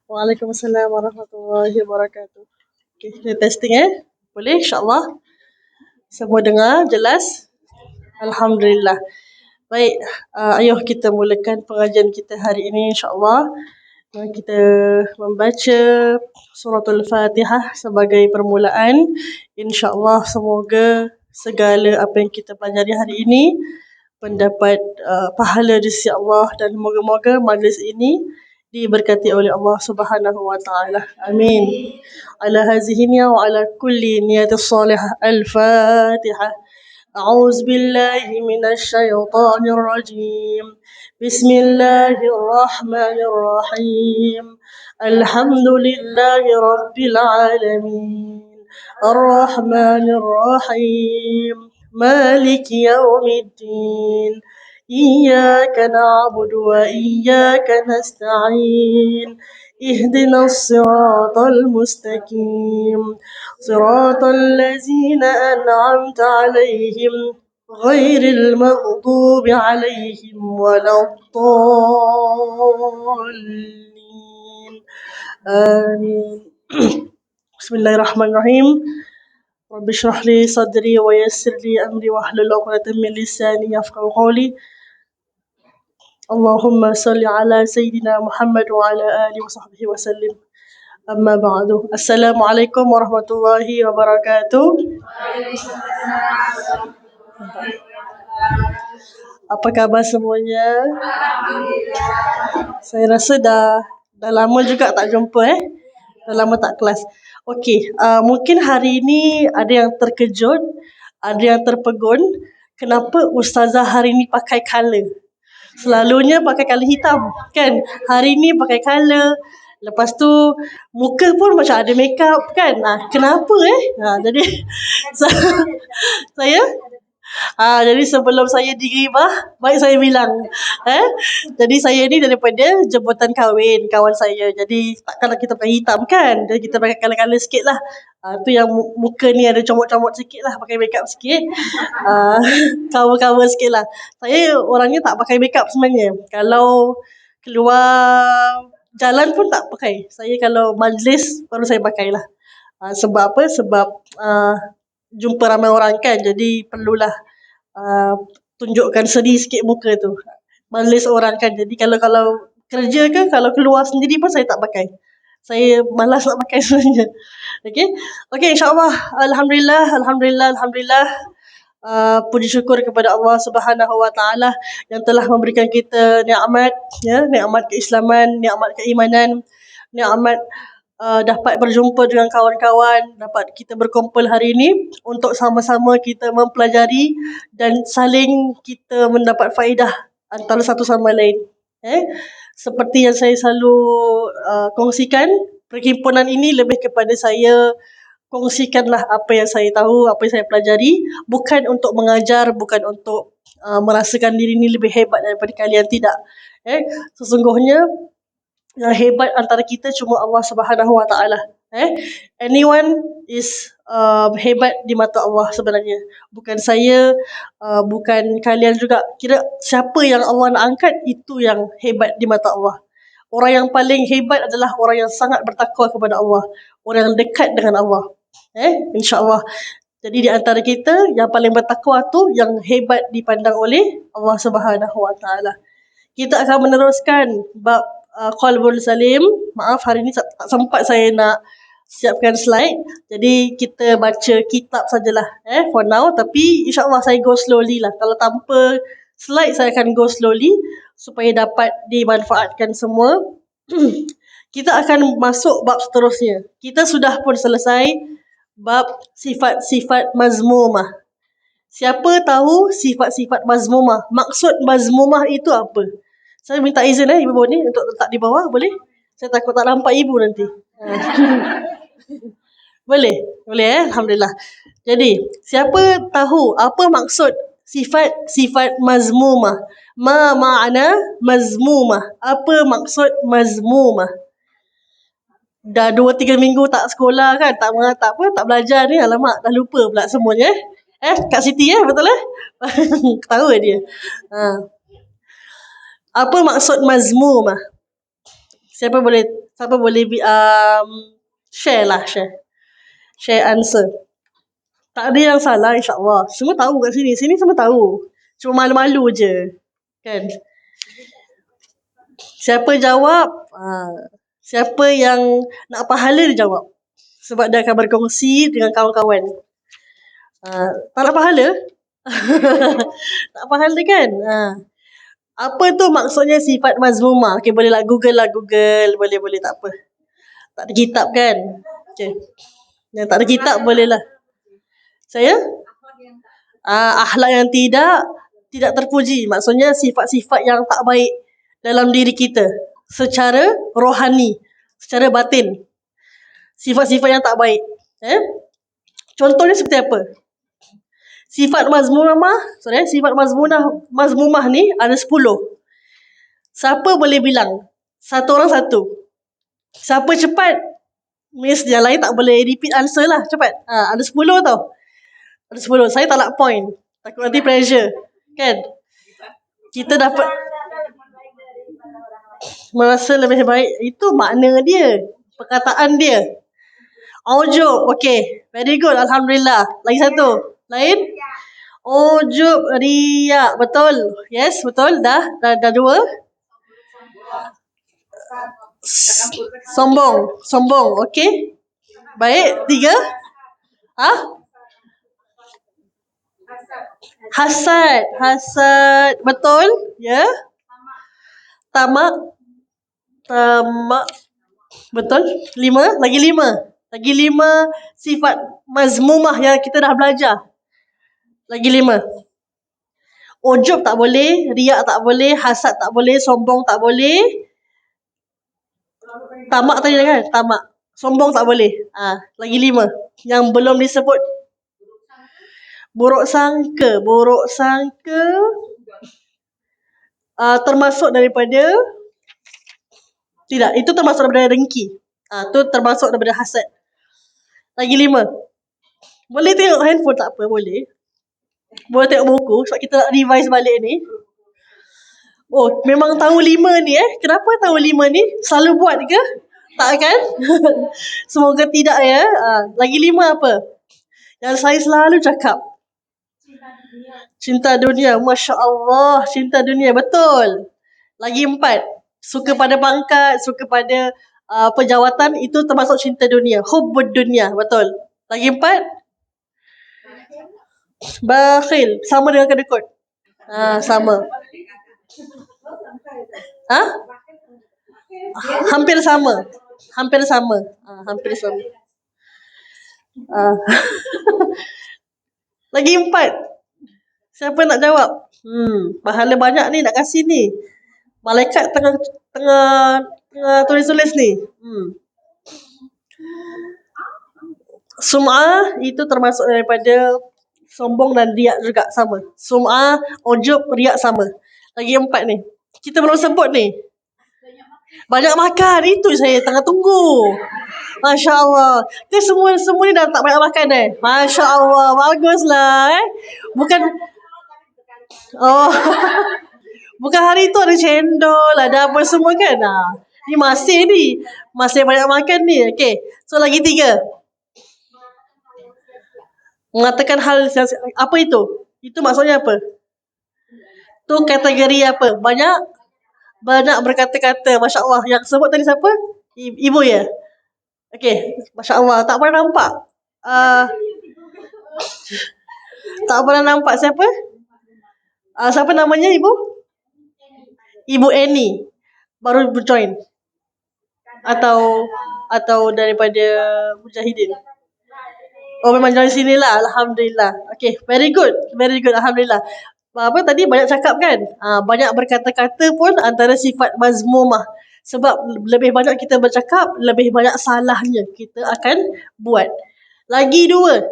Waalaikumsalam warahmatullahi wabarakatuh. Okay, kita testing Boleh insyaAllah? Semua dengar jelas? Alhamdulillah. Baik, ayuh kita mulakan pengajian kita hari ini insyaAllah. Kita membaca suratul Fatihah sebagai permulaan. InsyaAllah semoga segala apa yang kita pelajari hari ini mendapat pahala di sisi Allah, dan moga-moga majlis ini diberkati oleh Allah Subhanahu wa taala. Amin. Ala hazihi niyya wa ala kulli niyatis salihah. Al-Fatihah. أعوذ بالله من الشيطان الرجيم. بسم الله الرحمن الرحيم. الحمد لله رب العالمين الرحمن الرحيم مالك يوم الدين إياك نعبد وإياك نستعين اهدنا الصراط المستقيم صراط الذين أنعمت عليهم غير المغضوب عليهم ولا الضالين آمين. بسم الله الرحمن الرحيم. رب اشرح لي صدري ويسر لي أمري واحلل عقدة من لساني يفقهوا قولي. اللهم صل على سيدنا محمد وعلى آله وصحبه وسلم. Amma ba'du. Assalamualaikum warahmatullahi wabarakatuh. Apa khabar semuanya? Saya rasa dah lama juga tak jumpa Dah lama tak kelas. Okey, mungkin hari ini ada yang terkejut, ada yang terpegun. Kenapa ustazah hari ini pakai colour? Selalunya pakai colour hitam, kan? Hari ni pakai colour. Lepas tu muka pun macam ada makeup, kan? Kenapa jadi saya jadi sebelum saya digeribah, baik saya bilang jadi saya ni daripada jemputan kahwin kawan saya. Jadi takkanlah kita pakai hitam, kan? Jadi kita pakai colour-colour sikit lah. Tu yang muka ni ada comot-comot sikit lah, pakai makeup sikit. Cover-cover sikit lah. Saya orangnya tak pakai makeup sebenarnya. Kalau keluar jalan pun tak pakai. Saya kalau majlis baru saya pakai lah. Sebab apa? Sebab jumpa ramai orang, kan? Jadi perlulah tunjukkan sedih sikit muka tu. Majlis orang, kan? Jadi kalau kerja ke, kalau keluar sendiri pun saya tak pakai. Saya malas nak pakai sebenarnya. Okey, insyaAllah. Alhamdulillah. Puji syukur kepada Allah Subhanahu wa taala yang telah memberikan kita nikmat, nikmat keislaman, nikmat keimanan, nikmat dapat berjumpa dengan kawan-kawan, dapat kita berkumpul hari ini untuk sama-sama kita mempelajari dan saling kita mendapat faedah antara satu sama lain. Seperti yang saya selalu kongsikan, perhimpunan ini lebih kepada saya kongsikanlah apa yang saya tahu, apa yang saya pelajari, bukan untuk mengajar, bukan untuk merasakan diri ini lebih hebat daripada kalian, tidak. Sesungguhnya yang hebat antara kita cuma Allah Subhanahu wa taala. Anyone is hebat di mata Allah sebenarnya. Bukan saya, bukan kalian juga. Kira siapa yang Allah nak angkat, itu yang hebat di mata Allah. Orang yang paling hebat adalah orang yang sangat bertakwa kepada Allah, orang yang dekat dengan Allah. InsyaAllah. Jadi di antara kita yang paling bertakwa tu yang hebat dipandang oleh Allah Subhanahu wa taala. Kita akan meneruskan bab Qalbul Salim. Maaf, hari ni tak sempat saya nak siapkan slide. Jadi kita baca kitab sajalah for now. Tapi insyaAllah saya go slowly lah. Kalau tanpa slide saya akan go slowly supaya dapat dimanfaatkan semua. Kita akan masuk bab seterusnya. Kita sudah pun selesai bab sifat-sifat mazmumah. Siapa tahu sifat-sifat mazmumah? Maksud mazmumah itu apa? Saya minta izin ibu ni untuk letak di bawah, boleh? Saya takut tak nampak ibu nanti. Boleh? Boleh Alhamdulillah. Jadi, siapa tahu apa maksud sifat-sifat mazmumah? Ma ma'ana mazmumah? Apa maksud mazmumah? Dah 2-3 minggu tak sekolah, kan? Tak belajar ni. Alamak, dah lupa pula semuanya. Kak Siti betul Ketawa dia. Apa maksud mazmumah? Siapa boleh share lah, share answer. Tak ada yang salah, insyaAllah. Semua tahu kat sini. Sini semua tahu. Cuma malu-malu je. Kan? Siapa jawab, siapa yang nak pahala dia jawab. Sebab dia akan berkongsi dengan kawan-kawan. Tak nak pahala? Tak pahala kan? Apa tu maksudnya sifat mazmumah? Okay, boleh lah Google. Boleh, tak apa. Tak ada kitab kan? Okay. Yang tak ada kitab boleh lah. Saya? Akhlak yang tidak terpuji. Maksudnya sifat-sifat yang tak baik dalam diri kita. Secara rohani. Secara batin. Sifat-sifat yang tak baik. Contohnya seperti apa? Sifat mazmumah ni ada 10. Siapa boleh bilang? Satu orang satu. Siapa cepat? Miss yang lain tak boleh repeat answer lah. Cepat. Ada 10 tau. Ada 10. Saya tak nak point. Takut nanti pressure. Kan? Kita dapat merasa lebih baik. Itu makna dia. Perkataan dia. Ujub. Okay. Very good. Alhamdulillah. Lagi satu. Lain? Ujub. Riak. Betul. Yes, betul. Dah 2. Sombong. Okay. Baik. 3. Hasad. Betul. Ya. Tamak. Betul. 5. Lagi 5 sifat mazmumah yang kita dah belajar. Lagi 5. Ujub tak boleh, riak tak boleh, hasad tak boleh, sombong tak boleh. Tamak tadi kan? Tamak. Sombong tak boleh. Lagi 5. Yang belum disebut. Buruk sangka. Termasuk daripada. Tidak, itu termasuk daripada dengki. Itu termasuk daripada hasad. Lagi 5. Boleh tengok handphone tak apa, boleh. Boleh tengok buku sebab kita nak revise balik ni. Oh, memang tahu 5 ni Kenapa tahu 5 ni? Selalu buat ke? Tak kan? Semoga tidak ya. Lagi 5 apa? Yang saya selalu cakap. Cinta dunia. Masya Allah. Cinta dunia. Betul. Lagi 4. Suka pada pangkat. Suka pada pejawatan. Itu termasuk cinta dunia. Hubbud dunia. Betul. Lagi 4. Bakhil. Sama dengan kedekut. Sama. Hampir sama. Lagi 4. Siapa nak jawab? Pahala banyak ni nak kasih ni. Malaikat tengah tulis ni. Sum'ah itu termasuk daripada sombong dan riak juga sama. Sum'ah, ujub, riak sama. Lagi 4 ni. Kita belum sebut ni. Banyak makan. Itu saya tengah tunggu. Masya Allah. Ke semua ni dah tak banyak makan Masya Allah. Baguslah Bukan. Bukan hari tu ada cendol, ada apa semua kan. Ni masih banyak makan ni. Okay. So lagi 3. Mengatakan hal apa itu? Itu maksudnya apa? Tu kategori apa? Banyak berkata-kata. Masya Allah. Yang sebut tadi siapa? Ibu ya? Okay. Masya Allah. Tak pernah nampak. Tak pernah nampak siapa? Siapa namanya ibu? Ibu Annie. Baru join. Atau daripada Mujahidin. Oh, memang join sini lah. Alhamdulillah. Okay. Very good. Alhamdulillah. Apa tadi banyak cakap kan? Banyak berkata-kata pun antara sifat mazmumah. Sebab lebih banyak kita bercakap, lebih banyak salahnya kita akan buat. Lagi 2.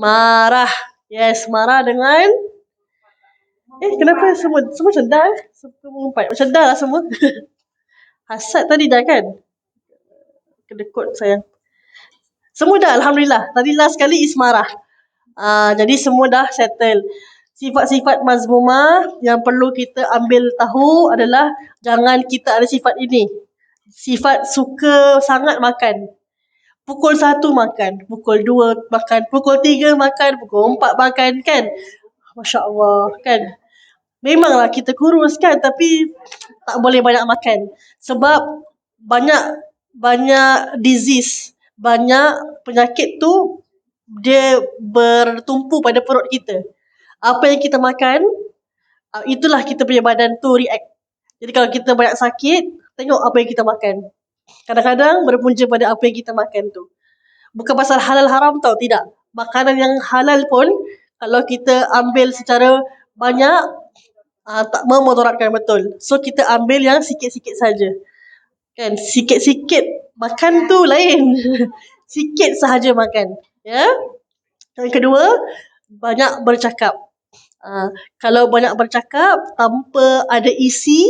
Marah. Yes, marah dengan. Kenapa semua sedar? Semua 4. Sedar lah semua. Hasad tadi dah kan? Kedekut sayang. Semua dah, Alhamdulillah. Tadi last kali is marah. Jadi semua dah settle. Sifat-sifat mazmumah yang perlu kita ambil tahu adalah jangan kita ada sifat ini. Sifat suka sangat makan. Pukul 1 makan, pukul 2 makan, pukul 3 makan, pukul 4 makan kan. Masya Allah kan. Memanglah kita kurus kan, tapi tak boleh banyak makan. Sebab banyak disease, banyak penyakit tu dia bertumpu pada perut kita. Apa yang kita makan, itulah kita punya badan tu react. Jadi kalau kita banyak sakit, tengok apa yang kita makan. Kadang-kadang berpunca pada apa yang kita makan tu. Bukan pasal halal haram tau, tidak. Makanan yang halal pun, kalau kita ambil secara banyak, tak memudaratkan betul. So kita ambil yang sikit-sikit saja. Kan, sikit-sikit makan tu lain. Sikit sahaja makan. Ya. Yang kedua, banyak bercakap. Kalau banyak bercakap tanpa ada isi,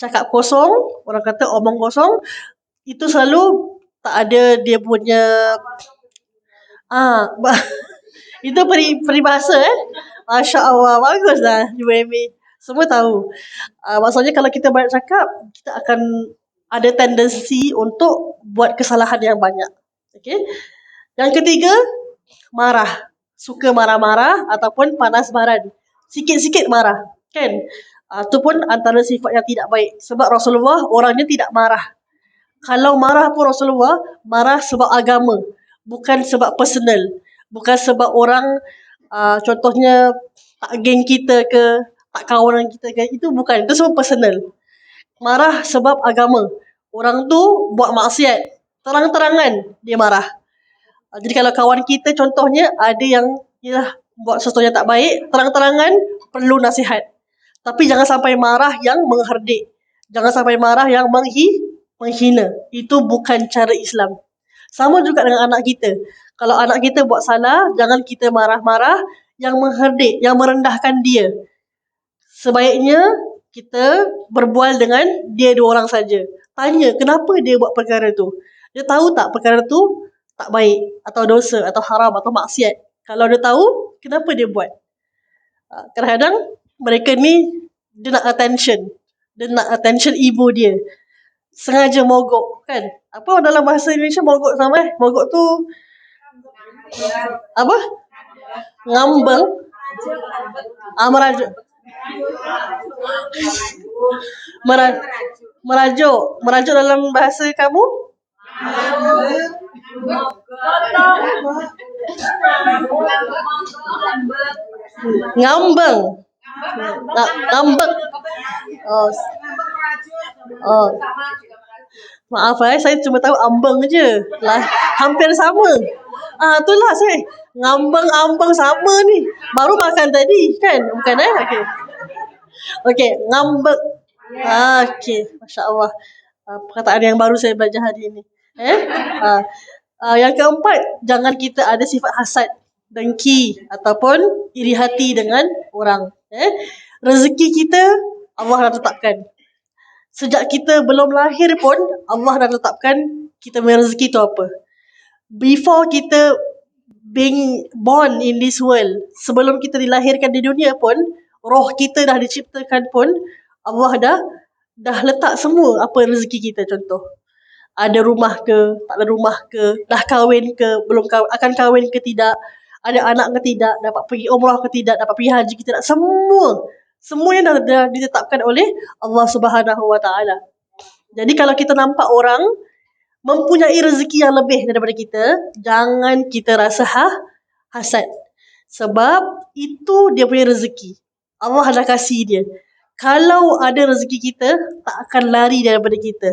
cakap kosong, orang kata omong kosong, itu selalu tak ada dia punya itu peribahasa Masya Allah, baguslah UMA. Semua tahu. Maksudnya kalau kita banyak cakap, kita akan ada tendensi untuk buat kesalahan yang banyak. Okay. Yang ketiga, marah. Suka marah-marah ataupun panas baran. Sikit-sikit marah. Kan? Itu pun antara sifat yang tidak baik. Sebab Rasulullah orangnya tidak marah. Kalau marah pun Rasulullah marah sebab agama. Bukan sebab personal. Bukan sebab orang contohnya tak geng kita ke, tak kawan kita ke. Itu bukan. Itu semua personal. Marah sebab agama. Orang tu buat maksiat. Terang-terangan dia marah. Jadi kalau kawan kita contohnya ada yang buat sesuatu yang tak baik, terang-terangan perlu nasihat. Tapi jangan sampai marah yang mengherdik. Jangan sampai marah yang menghina. Itu bukan cara Islam. Sama juga dengan anak kita. Kalau anak kita buat salah, jangan kita marah-marah yang mengherdik, yang merendahkan dia. Sebaiknya kita berbual dengan dia dua orang saja. Tanya kenapa dia buat perkara tu. Dia tahu tak perkara tu tak baik atau dosa atau haram atau maksiat. Kalau dia tahu, kenapa dia buat? Kadang-kadang mereka ni dia nak attention. Dia nak attention ibu dia. Sengaja mogok kan. Apa dalam bahasa Indonesia mogok sama mogok tu apa? Ngambang. Merajuk. Merajuk dalam bahasa kamu? Ngambang. Ngambek. Maaf saya cuma tahu ambang je. Lah, hampir sama. Itulah saya. Ngambang-ambang sama ni. Baru makan tadi kan? Bukan Okey. Okey, ngambek. Okey, masya-Allah. Perkataan yang baru saya belajar hari ini. Yang keempat, jangan kita ada sifat hasad, dengki ataupun iri hati dengan orang. Rezeki kita Allah dah tetapkan. Sejak kita belum lahir pun Allah dah tetapkan kita punya rezeki tu apa. Before kita being born in this world, sebelum kita dilahirkan di dunia pun, roh kita dah diciptakan pun, Allah dah letak semua apa rezeki kita. Contoh, ada rumah ke, tak ada rumah ke, dah kahwin ke, belum kahwin, akan kahwin ke tidak, ada anak ke tidak, dapat pergi umrah ke tidak, dapat pergi haji ke tidak, semuanya dah ditetapkan oleh Allah Subhanahu Wa Taala. Jadi kalau kita nampak orang mempunyai rezeki yang lebih daripada kita, jangan kita rasa hasad. Sebab itu dia punya rezeki. Allah dah kasih dia. Kalau ada rezeki kita, tak akan lari daripada kita.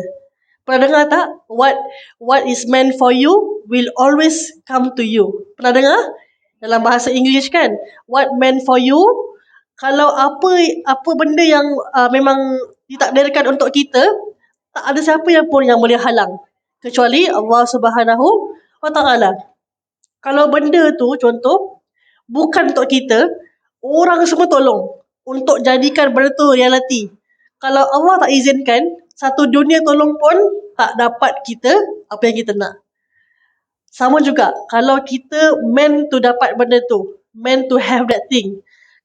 Pernah dengar tak? What is meant for you will always come to you. Pernah dengar? Dalam bahasa English kan? What meant for you, kalau apa benda yang memang ditakdirkan untuk kita, tak ada siapa yang pun yang boleh halang kecuali Allah Subhanahu Wa Taala. Kalau benda tu contoh bukan untuk kita, orang semua tolong untuk jadikan benda tu realiti. Kalau Allah tak izinkan, satu dunia tolong pun tak dapat kita apa yang kita nak. Sama juga kalau kita meant to dapat benda tu, meant to have that thing.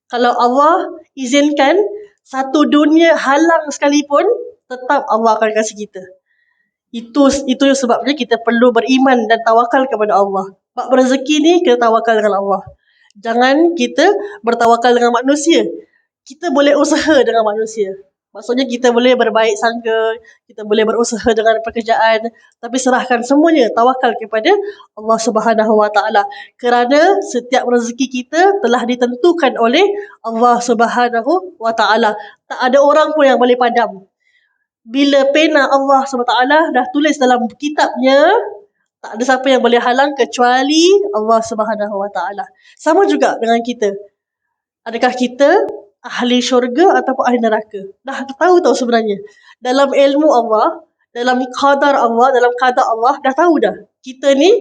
Kalau Allah izinkan satu dunia halang sekalipun, tetap Allah akan kasih kita. Itu sebabnya kita perlu beriman dan tawakal kepada Allah. Bab rezeki ni kita tawakal dengan Allah. Jangan kita bertawakal dengan manusia. Kita boleh usaha dengan manusia. Maksudnya kita boleh berbaik sangka, kita boleh berusaha dengan pekerjaan, tapi serahkan semuanya tawakal kepada Allah Subhanahu Wa Taala. Kerana setiap rezeki kita telah ditentukan oleh Allah Subhanahu Wa Taala. Tak ada orang pun yang boleh padam. Bila pena Allah SWT dah tulis dalam kitabnya, tak ada siapa yang boleh halang kecuali Allah Subhanahu Wa Taala. Sama juga dengan kita. Adakah kita ahli syurga ataupun ahli neraka? Dah tahu sebenarnya. Dalam ilmu Allah, dalam qadar Allah, dalam qadar Allah, dah tahu dah. Kita ni,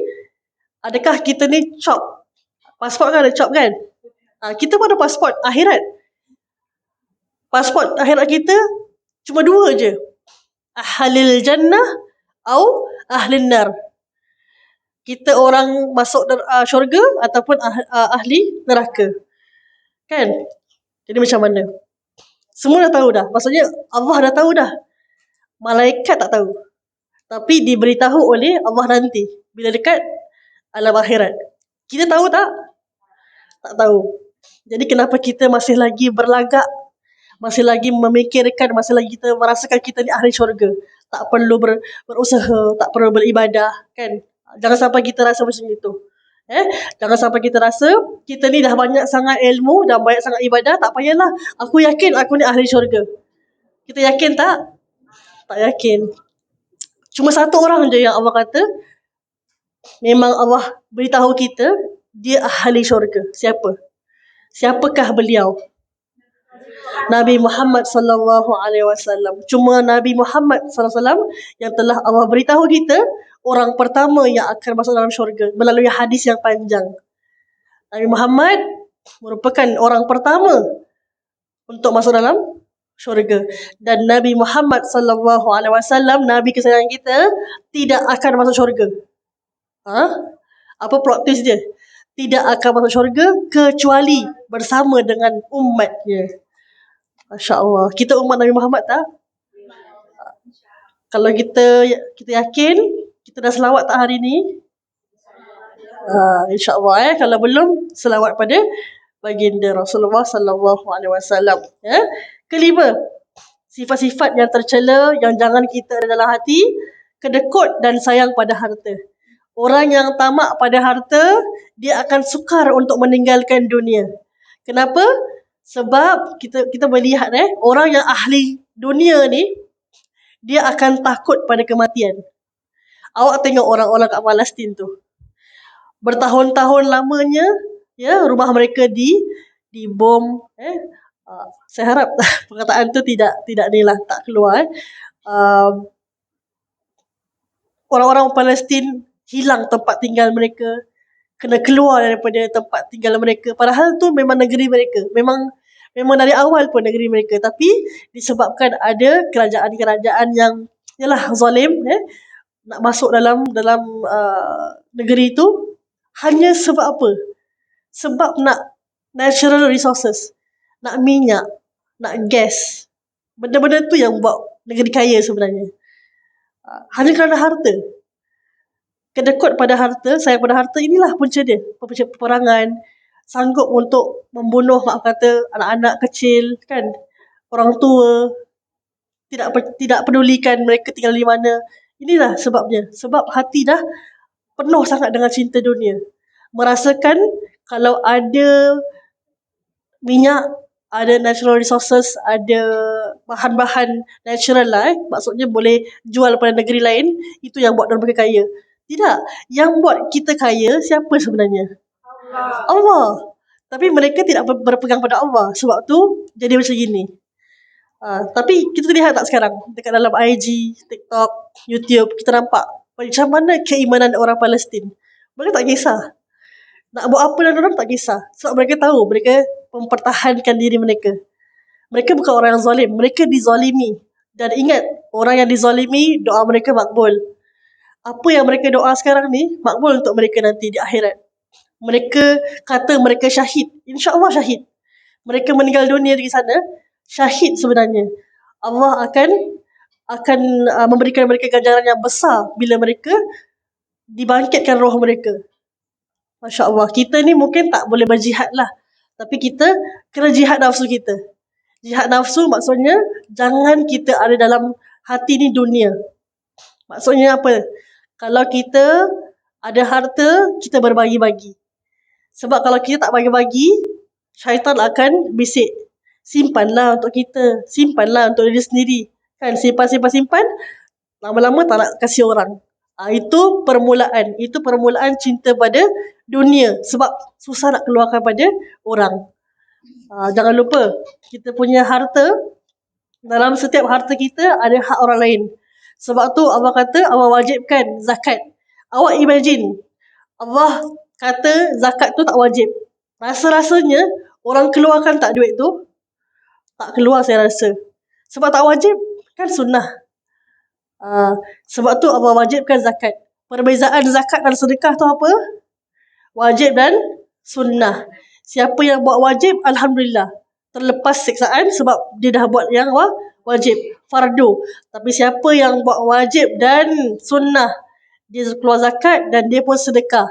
adakah kita ni chop? Pasport kan ada chop kan? Kita pun ada pasport akhirat. Pasport akhirat kita cuma dua je. Ahlil jannah atau ahlin nar. Kita orang masuk syurga ataupun ahli neraka. Kan? Jadi macam mana? Semua dah tahu dah. Maksudnya Allah dah tahu dah. Malaikat tak tahu. Tapi diberitahu oleh Allah nanti. Bila dekat alam akhirat. Kita tahu tak? Tak tahu. Jadi kenapa kita masih lagi berlagak? Masih lagi memikirkan, masih lagi kita merasakan kita ni ahli syurga. Tak perlu berusaha, tak perlu beribadah. Kan? Jangan sampai kita rasa macam itu. Jangan sampai kita rasa kita ni dah banyak sangat ilmu, dah banyak sangat ibadah, tak payahlah. Aku yakin aku ni ahli syurga. Kita yakin tak? Tak yakin. Cuma satu orang je yang Allah kata memang Allah beritahu kita dia ahli syurga. Siapa? Siapakah beliau? Nabi Muhammad sallallahu alaihi wasallam. Cuma Nabi Muhammad sallallahu alaihi wasallam yang telah Allah beritahu kita orang pertama yang akan masuk dalam syurga melalui hadis yang panjang. Nabi Muhammad merupakan orang pertama untuk masuk dalam syurga, dan Nabi Muhammad sallallahu alaihi wasallam, nabi kesayangan kita, tidak akan masuk syurga. Apa plot twist dia? Tidak akan masuk syurga kecuali bersama dengan umatnya. Masya-Allah. Kita umat Nabi Muhammad tak? Kalau kita yakin, kita dah selawat tak hari ni? InsyaAllah. Kalau belum, selawat pada baginda Rasulullah sallallahu alaihi wasallam. Kelima, sifat-sifat yang tercela yang jangan kita ada dalam hati, kedekut dan sayang pada harta. Orang yang tamak pada harta, dia akan sukar untuk meninggalkan dunia. Kenapa? Sebab kita melihat orang yang ahli dunia ni, dia akan takut pada kematian. Awak tengok orang-orang kat Palestin tu. Bertahun-tahun lamanya rumah mereka dibom. Saya harap perkataan tu tidak tak keluar. Orang-orang Palestin hilang tempat tinggal mereka, kena keluar daripada tempat tinggal mereka. Padahal tu memang negeri mereka. Memang dari awal pun negeri mereka. Tapi disebabkan ada kerajaan-kerajaan yang zalim, nak masuk dalam negeri tu, hanya sebab apa? Sebab nak natural resources, nak minyak, nak gas. Benda-benda tu yang buat negeri kaya sebenarnya. Hanya kerana harta. Kedekut pada harta, sayang pada harta, inilah punca dia. Peperangan, sanggup untuk membunuh anak-anak kecil, kan? Orang tua, tidak pedulikan mereka tinggal di mana. Inilah sebabnya. Sebab hati dah penuh sangat dengan cinta dunia. Merasakan kalau ada minyak, ada natural resources, ada bahan-bahan natural maksudnya boleh jual pada negeri lain, itu yang buat mereka kaya. Tidak. Yang buat kita kaya siapa sebenarnya? Allah. Tapi mereka tidak berpegang pada Allah. Sebab tu jadi macam gini. Tapi kita lihat tak sekarang dekat dalam IG, TikTok, YouTube, kita nampak macam mana keimanan orang Palestin. Mereka tak kisah. Nak buat apa dan orang tak kisah. Sebab mereka tahu mereka mempertahankan diri mereka. Mereka bukan orang yang zalim. Mereka dizalimi. Dan ingat, orang yang dizalimi, doa mereka makbul. Apa yang mereka doa sekarang ni, makbul untuk mereka nanti di akhirat. Mereka kata mereka syahid. InsyaAllah syahid. Mereka meninggal dunia di sana, syahid sebenarnya. Allah akan memberikan mereka ganjaran yang besar bila mereka dibangkitkan roh mereka. Masya Allah. Kita ni mungkin tak boleh berjihad lah. Tapi kita kena jihad nafsu kita. Jihad nafsu maksudnya jangan kita ada dalam hati ni dunia. Maksudnya apa? Kalau kita ada harta, kita berbagi-bagi. Sebab kalau kita tak bagi-bagi, syaitan akan bisik. Simpanlah untuk kita. Simpanlah untuk diri sendiri. Kan simpan. Lama-lama tak nak kasih orang. Itu permulaan. Itu permulaan cinta pada dunia. Sebab susah nak keluarkan pada orang. Jangan lupa, kita punya harta, dalam setiap harta kita ada hak orang lain. Sebab tu Allah kata, Allah wajibkan zakat. Awak imagine, Allah kata zakat tu tak wajib. Rasa-rasanya orang keluarkan tak duit tu? Tak keluar saya rasa. Sebab tak wajib, kan sunnah. Sebab tu Allah wajibkan zakat. Perbezaan zakat dan sedekah tu apa? Wajib dan sunnah. Siapa yang buat wajib, Alhamdulillah, terlepas siksaan sebab dia dah buat yang wajib, fardu. Tapi siapa yang buat wajib dan sunnah, dia keluar zakat dan dia pun sedekah,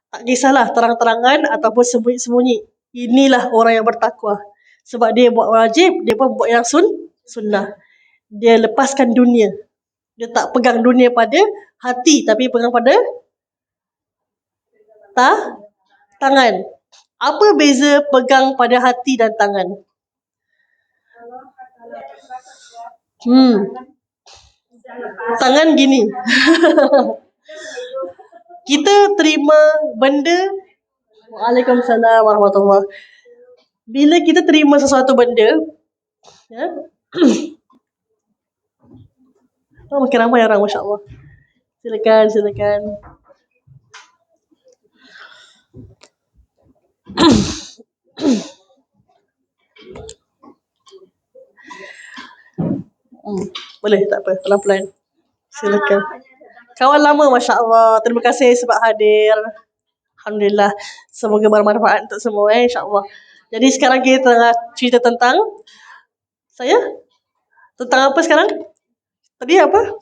tak kisahlah terang-terangan ataupun sembunyi-sembunyi, inilah orang yang bertakwa. Sebab dia buat wajib, dia pun buat yang sunnah. Dia lepaskan dunia. Dia tak pegang dunia pada hati, tapi pegang pada tangan. Apa beza pegang pada hati dan tangan? Tangan gini. Kita terima benda. Waalaikumsalam warahmatullahi. Bila kita terima sesuatu benda, ya. Makin ramai orang, Masya Allah. Silakan. Boleh, tak apa, pelan-pelan. Silakan. Kawan lama, Masya Allah. Terima kasih sebab hadir. Alhamdulillah. Semoga bermanfaat untuk semua, insya-Allah. Jadi sekarang kita tengah cerita tentang tentang apa sekarang? Tadi apa?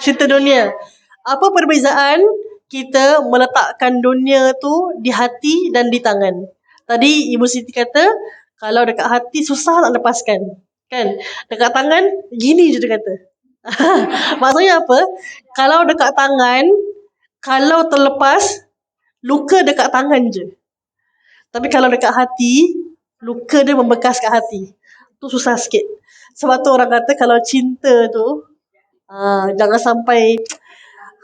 Cinta dunia. Apa perbezaan kita meletakkan dunia tu di hati dan di tangan? Tadi Ibu Siti kata, kalau dekat hati susah nak lepaskan. Kan? Dekat tangan, gini je dia kata. Maksudnya apa? Kalau dekat tangan, kalau terlepas, luka dekat tangan je. Tapi kalau dekat hati, luka dia membekas kat hati. Tu susah sikit. Sebab tu orang kata kalau cinta tu, jangan sampai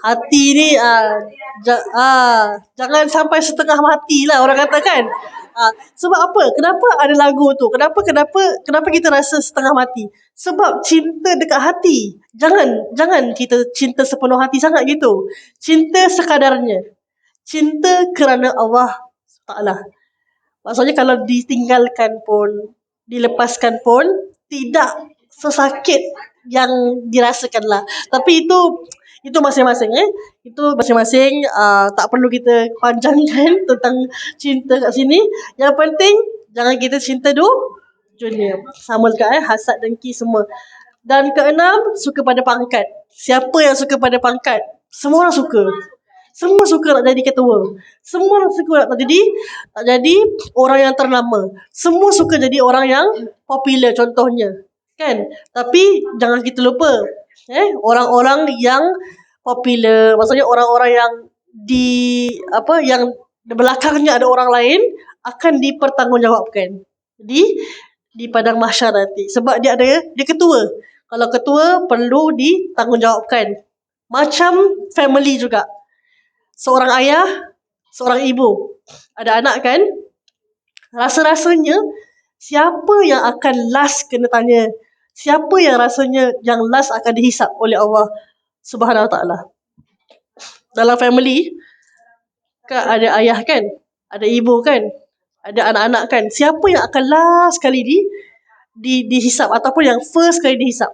hati ni, jangan sampai setengah mati lah orang kata kan. Sebab apa? Kenapa ada lagu tu? Kenapa kita rasa setengah mati? Sebab cinta dekat hati. Jangan kita cinta sepenuh hati sangat gitu. Cinta sekadarnya. Cinta kerana Allah Ta'ala. Maksudnya kalau ditinggalkan pun, dilepaskan pun, tidak sesakit yang dirasakan lah. Tapi itu masing-masing Itu masing-masing, tak perlu kita panjangkan tentang cinta kat sini. Yang penting jangan kita cinta dunia. Sama juga hasad, dengki semua. Dan keenam, suka pada pangkat. Siapa yang suka pada pangkat? Semua orang suka. Semua suka nak jadi ketua. Semua orang suka nak jadi orang yang ternama. Semua suka jadi orang yang popular contohnya. Kan? Tapi jangan kita lupa, orang-orang yang popular, maksudnya orang-orang yang yang di belakangnya ada orang lain akan dipertanggungjawabkan di padang mahsyar nanti. Sebab dia ketua. Kalau ketua perlu ditanggungjawabkan. Macam family juga. Seorang ayah, seorang ibu, ada anak kan? Rasa-rasanya siapa yang akan last kena tanya? Siapa yang rasanya yang last akan dihisap oleh Allah Subhanahu Wa Taala? Dalam family kan ada ayah kan? Ada ibu kan? Ada anak-anak kan? Siapa yang akan last kali dihisap ataupun yang first kali dihisap?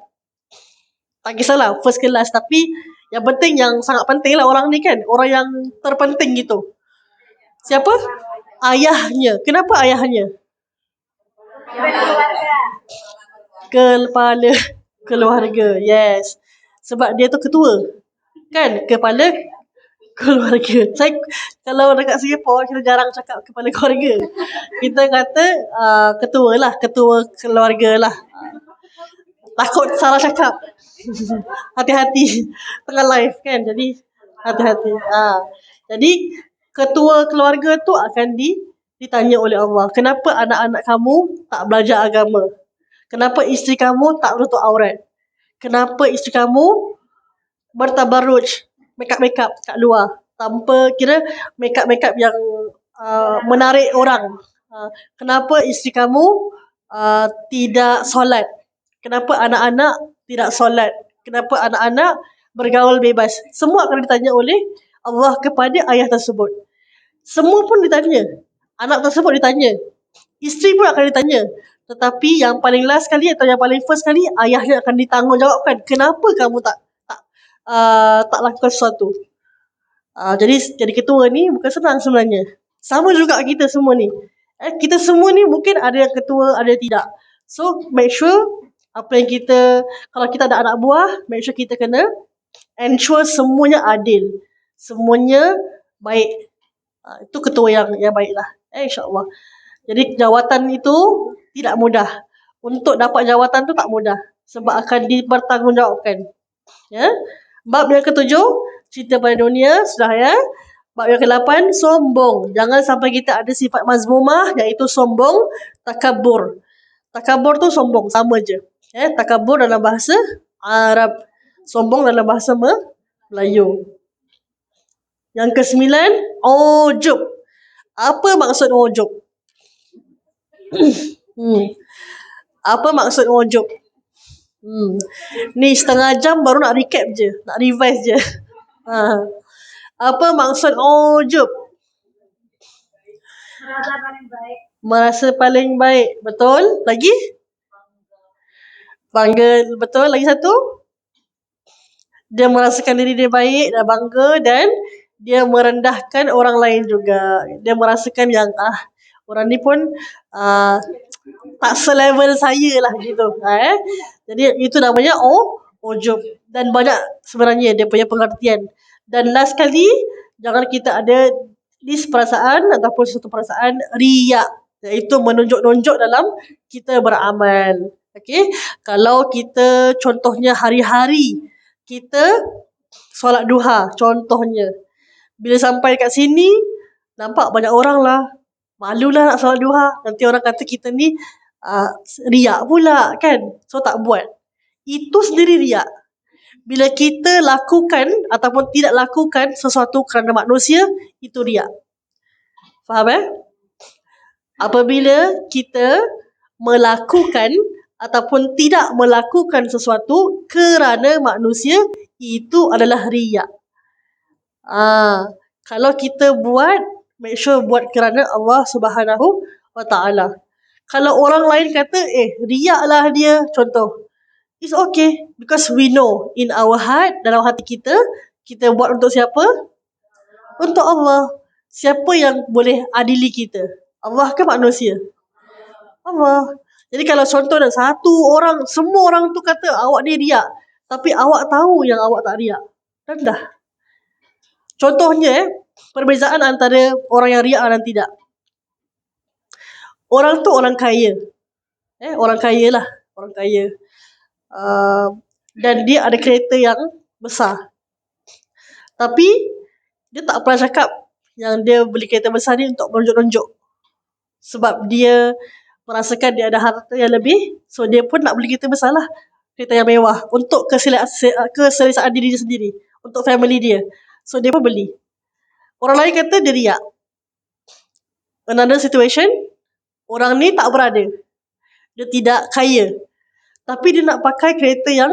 Tak kisahlah first ke last, tapi yang penting, yang sangat penting lah orang ni kan, orang yang terpenting gitu. Siapa? Ayahnya. Kenapa ayahnya? Kepala keluarga. Yes. Sebab dia tu ketua. Kan? Kepala keluarga. Saya kalau dekat Singapore kita jarang cakap kepala keluarga. Kita kata ketua lah, ketua keluarga lah. Takut salah cakap. Hati-hati tengah live kan. Jadi hati-hati. Jadi ketua keluarga tu akan ditanya oleh Allah. Kenapa anak-anak kamu tak belajar agama? Kenapa isteri kamu tak menutup aurat? Kenapa isteri kamu bertabarruj, make-up kat luar tanpa kira make-up yang menarik orang? Kenapa isteri kamu tidak solat? Kenapa anak-anak tidak solat? Kenapa anak-anak bergaul bebas? Semua akan ditanya oleh Allah kepada ayah tersebut. Semua pun ditanya. Anak tersebut ditanya. Isteri pun akan ditanya. Tetapi yang paling last sekali atau yang paling first sekali, ayahnya akan ditanggungjawabkan. Kenapa kamu tak lakukan sesuatu? Jadi ketua ni bukan senang sebenarnya. Sama juga kita semua ni. Kita semua ni mungkin ada yang ketua, ada yang tidak. So make sure apa yang kita, kalau kita ada anak buah, make sure kita kena ensure semuanya adil. Semuanya baik. Itu ketua yang baiklah. InsyaAllah. Jadi jawatan itu tidak mudah. Untuk dapat jawatan tu tak mudah. Sebab akan dipertanggungjawabkan. Ya. Bab yang ketujuh, cerita pada dunia, sudah ya. Bab yang ke-8, sombong. Jangan sampai kita ada sifat mazmumah, iaitu sombong, takabur. Takabur tu sombong, sama je. Takabur dalam bahasa Arab. Sombong dalam bahasa Melayu. Yang ke-9, ujub. Apa maksud ujub? Apa maksud ujub? Ni setengah jam baru nak recap je, nak revise je. Apa maksud ujub? Merasa paling baik. Merasa paling baik. Betul? Lagi? Bangga. Betul? Lagi satu? Dia merasakan diri dia baik dan bangga, dan dia merendahkan orang lain juga. Dia merasakan yang orang ni pun tak selevel saya lah gitu. Jadi itu namanya ujub. Dan banyak sebenarnya dia punya pengertian. Dan last kali, jangan kita ada list perasaan ataupun satu perasaan riak, iaitu menunjuk-nunjuk dalam kita beramal. Okey, kalau kita contohnya hari-hari kita solat duha contohnya, bila sampai kat sini nampak banyak orang lah, malulah nak solat duha, nanti orang kata kita ni riak pula kan, so tak buat. Itu sendiri riak. Bila kita lakukan ataupun tidak lakukan sesuatu kerana manusia, itu riak. Faham Apabila kita melakukan ataupun tidak melakukan sesuatu kerana manusia, itu adalah riak. Kalau kita buat, make sure buat kerana Allah Subhanahu wa Ta'ala. Kalau orang lain kata, riak lah dia, contoh, it's okay, because we know in our heart, dalam hati kita, kita buat untuk siapa? Untuk Allah. Siapa yang boleh adili kita? Allah ke manusia? Allah. Jadi kalau contoh dah satu orang, semua orang tu kata awak ni riak, tapi awak tahu yang awak tak riak, dan dah. Contohnya, perbezaan antara orang yang riak dan tidak. Orang tu orang kaya. Orang kaya lah. Orang kaya. Dan dia ada kereta yang besar. Tapi, dia tak pernah cakap yang dia beli kereta besar ni untuk menunjuk-nunjuk. Sebab dia merasakan dia ada harta yang lebih, so dia pun nak beli kereta besar lah. Kereta yang mewah. Untuk keselesaan diri dia sendiri. Untuk family dia. So, dia pun beli. Orang lain kata dia riak. Another situation, orang ni tak berada. Dia tidak kaya. Tapi dia nak pakai kereta yang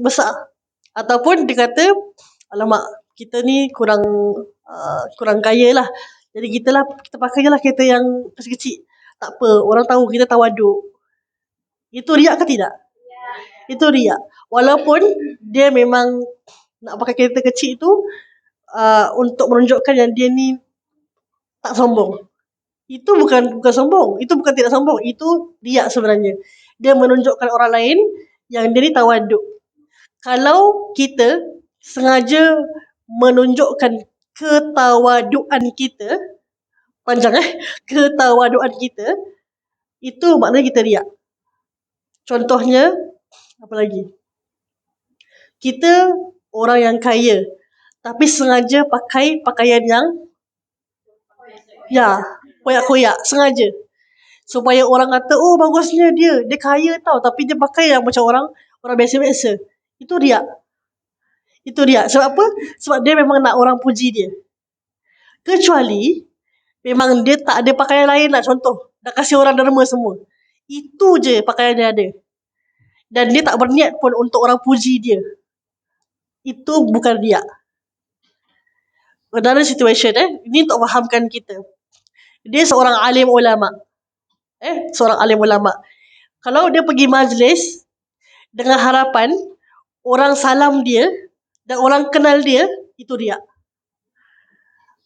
besar. Ataupun dia kata, alamak, kita ni kurang kaya lah. Jadi kita pakai je lah kereta yang kecil-kecil. Tak apa, orang tahu kita tawaduk. Itu riak ke tidak? Itu riak. Walaupun dia memang nak pakai kereta kecil tu untuk menunjukkan yang dia ni tak sombong. Itu bukan sombong, itu bukan tidak sombong, itu riak sebenarnya. Dia menunjukkan orang lain yang dia ni tawaduk. Kalau kita sengaja menunjukkan ketawaduan kita, panjang ketawaduan kita, itu maknanya kita riak. Contohnya, apa lagi? Kita orang yang kaya, tapi sengaja pakai pakaian yang koyak-koyak, sengaja. Supaya orang kata, oh bagusnya dia kaya tau, tapi dia pakai yang macam orang biasa-biasa. Itu riak. Sebab apa? Sebab dia memang nak orang puji dia. Kecuali memang dia tak ada pakaian lain lah, contoh. Dah kasih orang derma semua. Itu je pakaian dia ada. Dan dia tak berniat pun untuk orang puji dia. Itu bukan riak. Another situation ini untuk fahamkan kita. Dia seorang alim ulama. Seorang alim ulama. Kalau dia pergi majlis dengan harapan orang salam dia dan orang kenal dia, itu riak.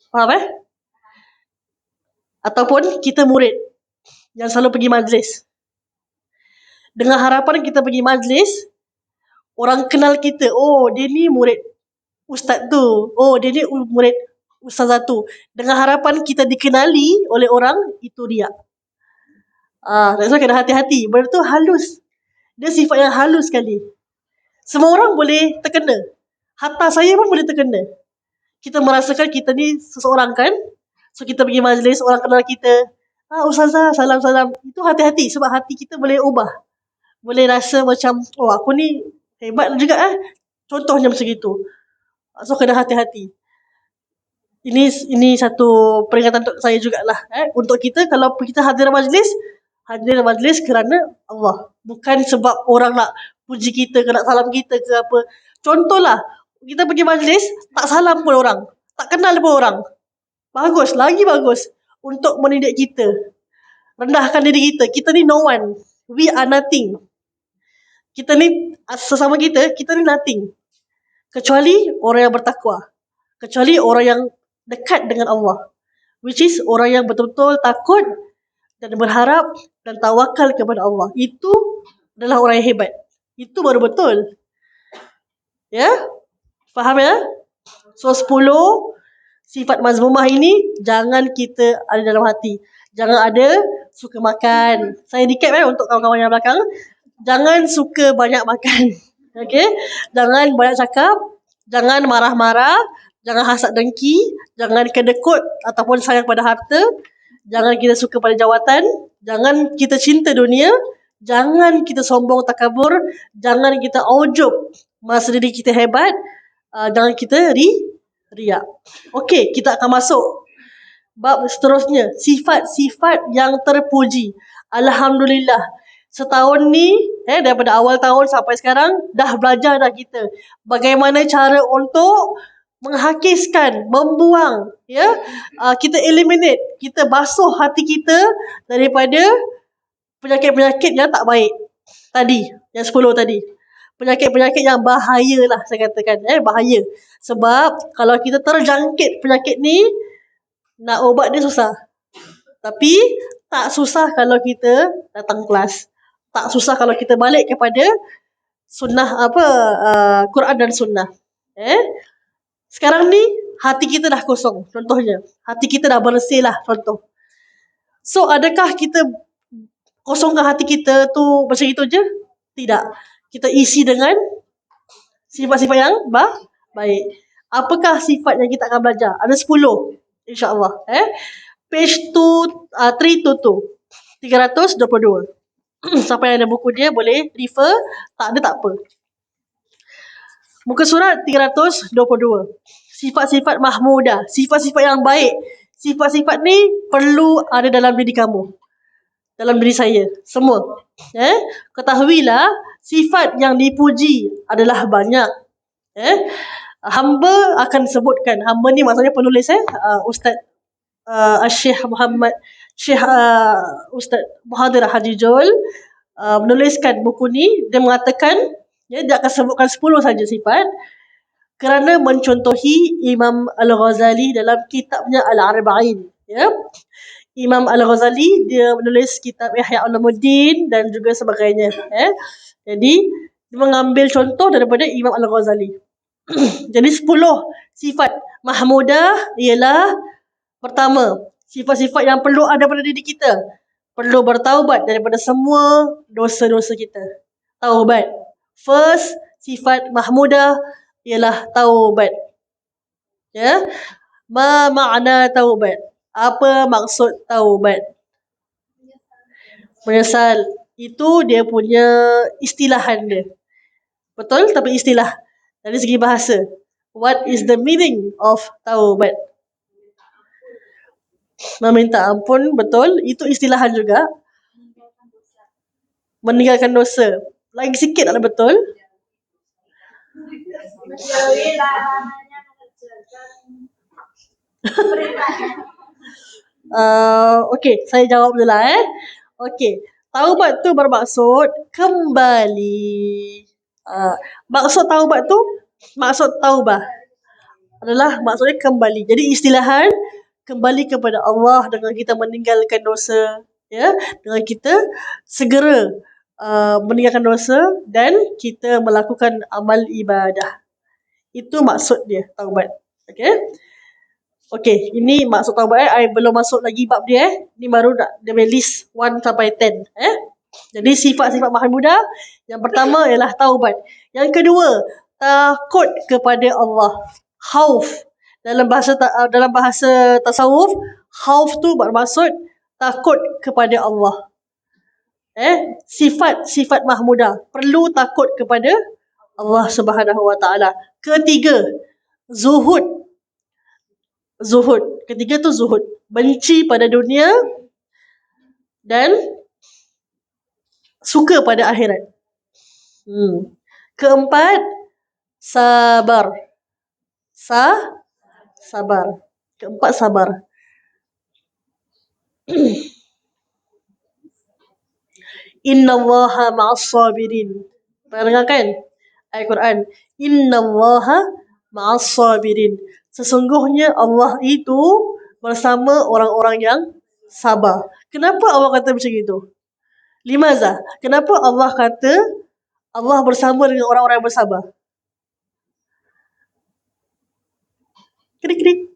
Faham Ataupun kita murid yang selalu pergi majlis. Dengan harapan kita pergi majlis, orang kenal kita, oh dia ni murid ustaz tu, oh dia ni murid ustazah tu. Dengan harapan kita dikenali oleh orang, itu riak. That's why kena hati-hati. Benda tu halus. Dia sifat yang halus sekali. Semua orang boleh terkena. Hatta saya pun boleh terkena. Kita merasakan kita ni seseorang kan. So kita pergi majlis, orang kenal kita. Ustazah, salam-salam. Itu hati-hati sebab hati kita boleh ubah. Boleh rasa macam, oh aku ni hebat juga Contohnya macam itu. So kena hati-hati. Ini satu peringatan untuk saya jugalah. Untuk kita, kalau kita hadir majlis kerana Allah. Bukan sebab orang nak puji kita ke, nak salam kita ke apa. Contohlah, kita pergi majlis, tak salam pun orang. Tak kenal pun orang. Bagus, lagi bagus. Untuk mendidik kita. Rendahkan diri kita. Kita ni no one. We are nothing. Kita ni, sesama kita ni nothing. Kecuali orang yang bertakwa. Kecuali orang yang dekat dengan Allah. Which is orang yang betul-betul takut dan berharap dan tawakal kepada Allah. Itu adalah orang yang hebat. Itu baru betul. Ya? Faham ya? So 10 sifat mazmumah ini jangan kita ada dalam hati. Jangan ada suka makan. Saya recap untuk kawan-kawan yang belakang. Jangan suka banyak makan. Okay? Jangan banyak cakap. Jangan marah-marah. Jangan hasad dengki. Jangan kedekut ataupun sayang pada harta. Jangan kita suka pada jawatan. Jangan kita cinta dunia. Jangan kita sombong takabur. Jangan kita ujub merasa diri kita hebat. Jangan kita riak. Okey, kita akan masuk bab seterusnya. Sifat-sifat yang terpuji. Alhamdulillah. Setahun ni, daripada awal tahun sampai sekarang, dah belajar dah kita. Bagaimana cara untuk menghakiskan, membuang, kita eliminate, kita basuh hati kita daripada penyakit-penyakit yang tak baik. Tadi, yang 10 tadi. Penyakit-penyakit yang bahaya lah saya katakan. Bahaya. Sebab kalau kita terjangkit penyakit ni, nak ubat dia susah. Tapi, tak susah kalau kita datang kelas. Tak susah kalau kita balik kepada sunnah Quran dan sunnah. Sekarang ni hati kita dah kosong, contohnya. Hati kita dah bersih lah, contoh. So adakah kita kosongkan hati kita tu macam itu je? Tidak. Kita isi dengan sifat-sifat yang baik. Apakah sifat yang kita akan belajar? Ada 10 insya-Allah. Page 322. Siapa yang ada buku dia boleh refer. Tak ada tak apa. Muka surat 322. Sifat-sifat mahmudah. Sifat-sifat yang baik. Sifat-sifat ni perlu ada dalam diri kamu. Dalam diri saya. Semua. Ketahuilah sifat yang dipuji adalah banyak. Hamba akan sebutkan. Hamba ni maksudnya penulis Ustaz Syekh Muhammad Syekh Ustaz Muhadir Haji Jol menuliskan buku ni. Dia mengatakan dia akan sebutkan 10 saja sifat kerana mencontohi Imam Al-Ghazali dalam kitabnya Al-Arba'in. Ya. Imam Al-Ghazali dia menulis kitab Ihya Ulumuddin dan juga sebagainya. Jadi dia mengambil contoh daripada Imam Al-Ghazali. Jadi 10 sifat mahmudah ialah pertama, sifat-sifat yang perlu ada pada diri kita. Perlu bertaubat daripada semua dosa-dosa kita. Taubat. First sifat mahmudah ialah taubat. Ya. Ma makna taubat? Apa maksud taubat? Menyesal. Itu dia punya istilahan dia. Betul? Tapi istilah. Dari segi bahasa. What is the meaning of taubat? Meminta ampun, betul. Itu istilahan juga. Meninggalkan dosa. Lagi sikit tak betul? Okey, saya jawab dulu lah. Okey, taubat tu bermaksud kembali. Maksud taubat tu, maksud taubah adalah maksudnya kembali. Jadi istilahan kembali kepada Allah dengan kita meninggalkan dosa, ya, dengan kita segera meninggalkan dosa dan kita melakukan amal ibadah. Itu maksud dia taubat. Okey, ini maksud taubat. I belum masuk lagi bab dia. Ni baru nak dia list 1 sampai 10. Jadi sifat-sifat mahmudah yang pertama ialah taubat. Yang kedua, takut kepada Allah. Khauf. Dalam bahasa tasawuf, khauf tu bermaksud takut kepada Allah. Sifat-sifat mahmudah, perlu takut kepada Allah Subhanahu Wa Taala. Ketiga, zuhud. Zuhud. Ketiga tu zuhud. Benci pada dunia dan suka pada akhirat. Keempat, sabar. Sabar. Keempat, sabar. Innallaha ma'as sabirin. Pernah dengar kan? Ayat Quran. Innallaha ma'as sabirin. Sesungguhnya Allah itu bersama orang-orang yang sabar. Kenapa Allah kata macam itu? Limaza? Kenapa Allah kata Allah bersama dengan orang-orang yang bersabar? Krik-krik.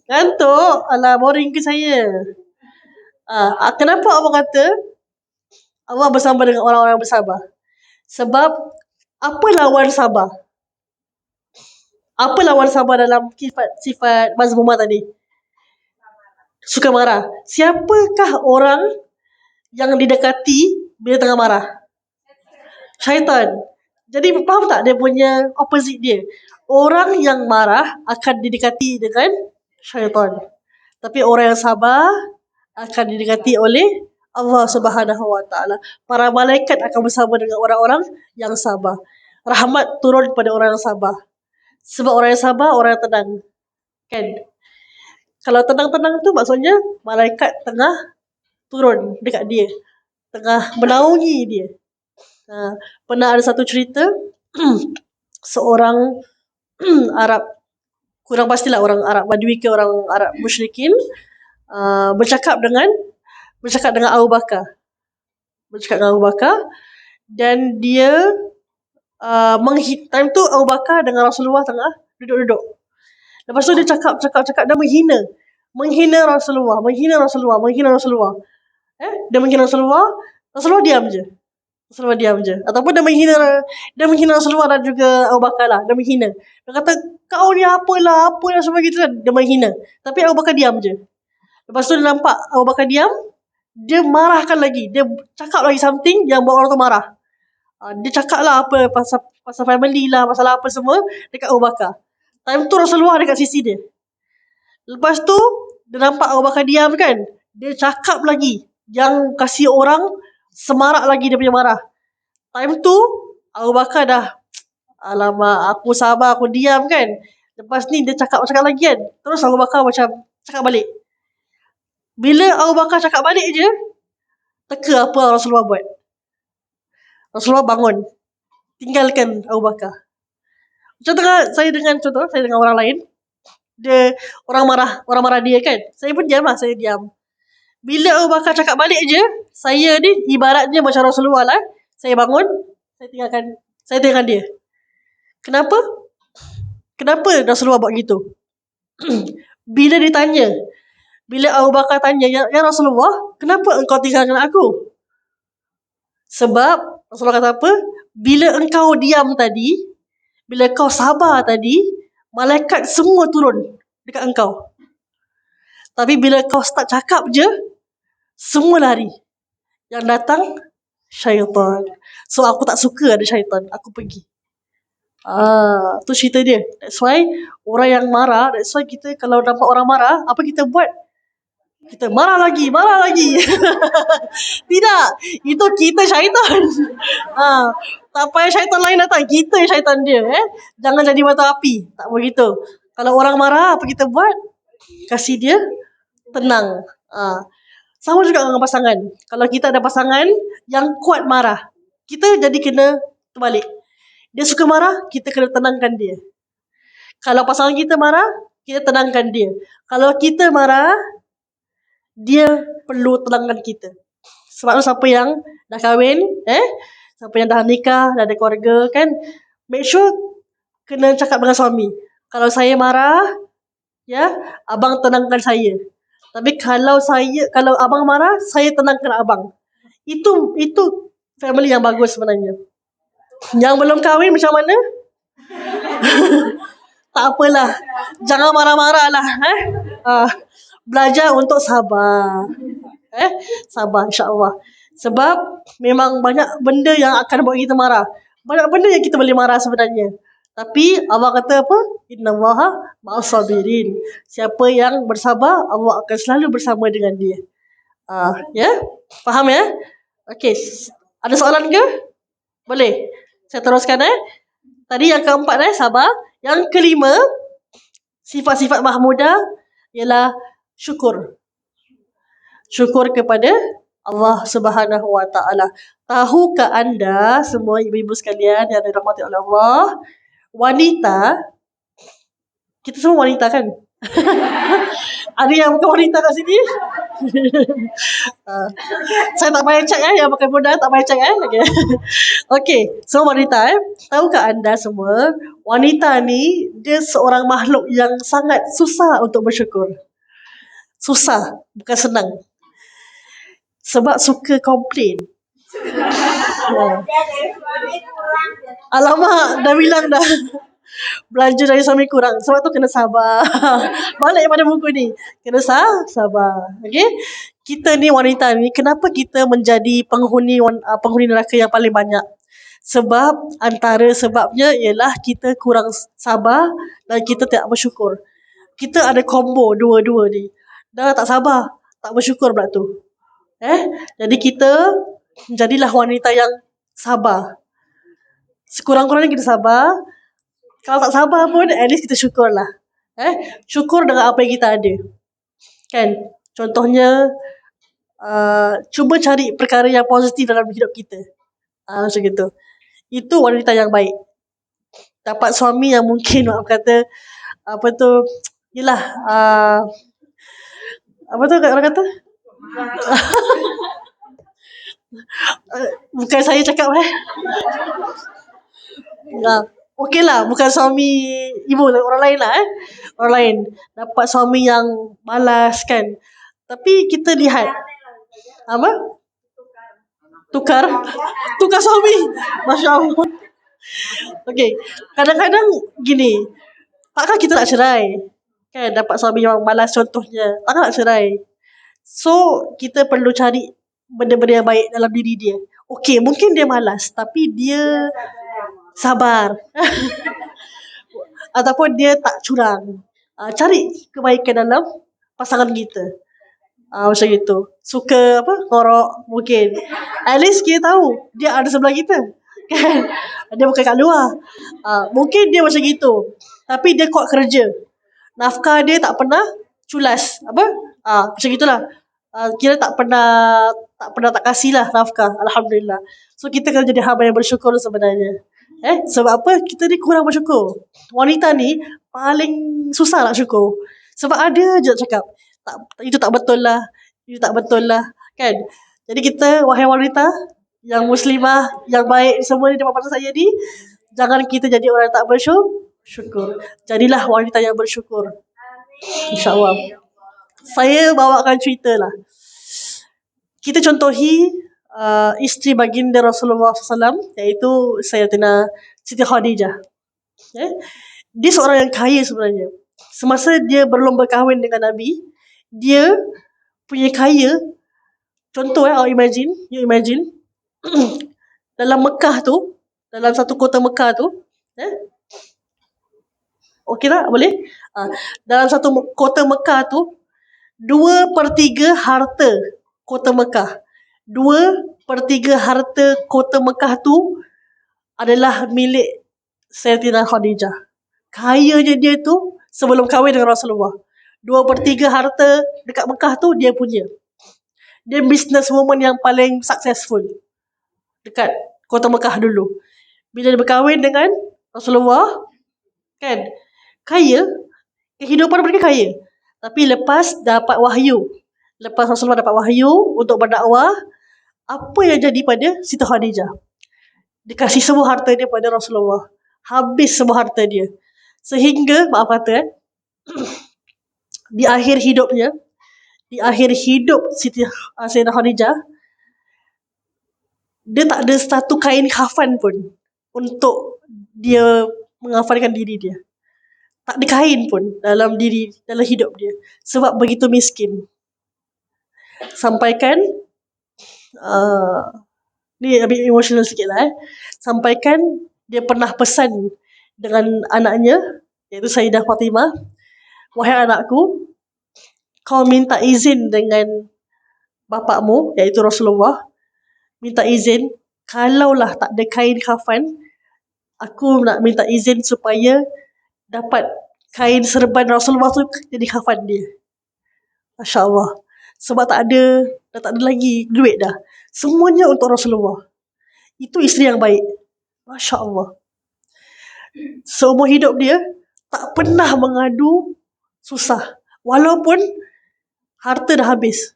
Ngantuk? Alah, boring ke saya? Kenapa Allah kata Allah bersama dengan orang-orang yang bersabar? Sebab apa lawan sabar? Apa lawan sabar dalam sifat mazmumah tadi? Suka marah. Siapakah orang yang didekati bila tengah marah? Syaitan. Jadi faham tak dia punya opposite dia? Orang yang marah akan didekati dengan syaitan. Tapi orang yang sabar akan didekati oleh Allah Subhanahu Wa Taala. Para malaikat akan bersama dengan orang-orang yang sabar. Rahmat turun kepada orang yang sabar. Sebab orang yang sabar, orang yang tenang. Kan? Kalau tenang-tenang tu maksudnya malaikat tengah turun dekat dia. Tengah menaungi dia. Pernah ada satu cerita seorang Arab, kurang pastilah orang Arab Badui ke orang Arab musyrikin, bercakap dengan Abu Bakar. Dan dia time tu Abu Bakar dengan Rasulullah tengah duduk-duduk. Lepas tu dia cakap dan menghina Rasulullah. Dia menghina Rasulullah diam je. Ataupun dia menghina Rasulullah dan juga Abu Bakar lah. Dia menghina. Dia kata, kau ni apalah semua gitu kan. Dia menghina. Tapi Abu Bakar diam je. Lepas tu dia nampak Abu Bakar diam, dia marahkan lagi. Dia cakap lagi something yang buat orang tu marah. Dia cakap lah apa pasal family lah, masalah apa semua dekat Abu Bakar. Time tu Rasulullah dekat sisi dia. Lepas tu dia nampak Abu Bakar diam kan. Dia cakap lagi yang kasih orang semarak lagi dia punya marah. Time tu Abu Bakar dah, alamak, aku sabar, aku diam kan. Lepas ni dia cakap lagi kan. Terus Abu Bakar macam cakap balik. Bila Abu Bakar cakap balik je, teka apa Rasulullah buat. Rasulullah bangun, tinggalkan Abu Bakar. Contoh saya dengan orang lain, dia orang marah dia kan. Saya pun diam lah, saya diam. Bila Abu Bakar cakap balik je, saya ni ibaratnya macam Rasulullah lah. Saya bangun, saya tinggalkan dia. Kenapa? Kenapa Rasulullah buat gitu? Bila ditanya, bila Abu Bakar tanya, ya Rasulullah, kenapa engkau tinggalkan aku? Sebab Rasulullah kata apa? Bila engkau diam tadi, bila kau sabar tadi, malaikat semua turun dekat engkau. Tapi bila kau start cakap je, semua lari. Yang datang syaitan. So aku tak suka ada syaitan, aku pergi. Tu cerita dia. That's why orang yang marah, that's why kita kalau nampak orang marah, apa kita buat? Kita marah lagi. Tidak, itu kita syaitan. Tak payah syaitan lain datang, kita syaitan dia. Jangan jadi mata api. Tak begitu. Kalau orang marah, apa kita buat? Kasih dia tenang. Sama juga dengan pasangan. Kalau kita ada pasangan yang kuat marah, kita jadi kena terbalik. Dia suka marah, kita kena tenangkan dia. Kalau pasangan kita marah, kita tenangkan dia. Kalau kita marah, dia perlu tenangkan kita. Sebab siapa yang dah kahwin, siapa yang dah nikah, dah ada keluarga kan, make sure kena cakap dengan suami. Kalau saya marah, abang tenangkan saya. Tapi kalau abang marah, saya tenangkan abang. Itu family yang bagus sebenarnya. Yang belum kahwin macam mana? Tak apalah. Jangan marah-marah lah. Belajar untuk sabar. Sabar insya-Allah. Sebab memang banyak benda yang akan buat kita marah. Banyak benda yang kita boleh marah sebenarnya. Tapi Allah kata apa? Innallaha ma'as-sabirin. Siapa yang bersabar, Allah akan selalu bersama dengan dia. Faham ya? Okey. Ada soalan ke? Boleh. Saya teruskan Tadi yang keempat sabar. Yang kelima, sifat-sifat mahmudah ialah syukur. Syukur kepada Allah Subhanahu Wa Taala. Tahukah anda semua ibu-ibu sekalian yang dirahmati oleh Allah, wanita, kita semua wanita kan? Ada yang bukan wanita kat sini? Saya tak payah check yang pakai modal tak payah check Okey, so wanita tahukah anda semua, wanita ni dia seorang makhluk yang sangat susah untuk bersyukur. Susah, bukan senang. Sebab suka komplain. Alamak, dah bilang dah. Belanja dari suami kurang. Sebab tu kena sabar. Balik pada buku ni. Kena sabar. Okay? Kita ni wanita ni, kenapa kita menjadi penghuni neraka yang paling banyak? Sebab antara sebabnya ialah kita kurang sabar dan kita tak bersyukur. Kita ada combo dua-dua ni. Dah tak sabar, tak bersyukur pula tu. Jadi kita jadilah wanita yang sabar. Sekurang-kurangnya kita sabar. Kalau tak sabar pun, at least kita syukur lah. Syukur dengan apa yang kita ada. Kan? Contohnya, cuba cari perkara yang positif dalam hidup kita. Macam gitu. Itu wanita yang baik. Dapat suami yang mungkin, maaf kata, yelah, orang kata? Bukan saya cakap okey lah, bukan suami ibu, orang lain lah orang lain. Dapat suami yang malas kan. Tapi kita lihat apa? Tukar suami. Masya Allah. Okey, kadang-kadang gini, takkan kita nak cerai kan, dapat suami yang malas contohnya, takkan nak cerai. So kita perlu cari benda-benda yang baik dalam diri dia. Okey, mungkin dia malas tapi dia sabar. Ataupun dia tak curang. Cari kebaikan dalam pasangan kita. Macam itu. Suka ngorok mungkin. At least kita tahu dia ada sebelah kita. Kan? Dia bukan kat luar. Mungkin dia macam gitu. Tapi dia kuat kerja. Nafkah dia tak pernah culas. Macam gitulah. Kira tak pernah tak kasih lah nafkah. Alhamdulillah. So kita kena jadi hamba yang bersyukur sebenarnya. Sebab apa? Kita ni kurang bersyukur. Wanita ni paling susah nak syukur. Sebab ada je nak cakap, itu tak betul lah, itu tak betul lah, kan? Jadi kita, wahai wanita yang muslimah, yang baik semua di depan mata saya ni, jangan kita jadi orang yang tak bersyukur. Jadilah wanita yang bersyukur. InsyaAllah. Saya bawakan cerita lah. Kita contohi isteri baginda Rasulullah SAW, iaitu Sayyidatina Siti Khadijah. Dia seorang yang kaya sebenarnya. Semasa dia berlomba kahwin dengan Nabi, dia punya kaya. Contoh you imagine dalam Mekah tu, dalam satu kota Mekah tu, okey tak? Boleh? Dalam satu kota Mekah tu, 2/3 harta kota Mekah. 2/3 harta kota Mekah tu adalah milik Sayyidatina Khadijah. Kayanya dia tu sebelum kahwin dengan Rasulullah. 2/3 harta dekat Mekah tu dia punya. Dia businesswoman yang paling successful dekat kota Mekah dulu. Bila dia berkahwin dengan Rasulullah, kan, kaya, kehidupan mereka kaya. Tapi lepas dapat wahyu, lepas Rasulullah dapat wahyu untuk berdakwah, apa yang jadi pada Siti Khadijah? Dikasih semua harta dia pada Rasulullah. Habis semua harta dia. Sehingga, maaf kata, di akhir hidup Sayyidah Khadijah, dia tak ada satu kain kafan pun untuk dia mengafankan diri dia. Tak ada kain pun dalam hidup dia. Sebab begitu miskin. Sampaikan, ni lebih emosional sikit lah. Sampaikan dia pernah pesan dengan anaknya, iaitu Sayyidah Fatimah, wahai anakku, kau minta izin dengan bapakmu, iaitu Rasulullah, minta izin, kalaulah tak ada kain kafan, aku nak minta izin supaya dapat kain serban Rasulullah tu jadi kafan dia. Masya Allah. Sebab dah tak ada lagi duit dah. Semuanya untuk Rasulullah. Itu isteri yang baik. Masya Allah. Seumur hidup dia tak pernah mengadu susah. Walaupun harta dah habis.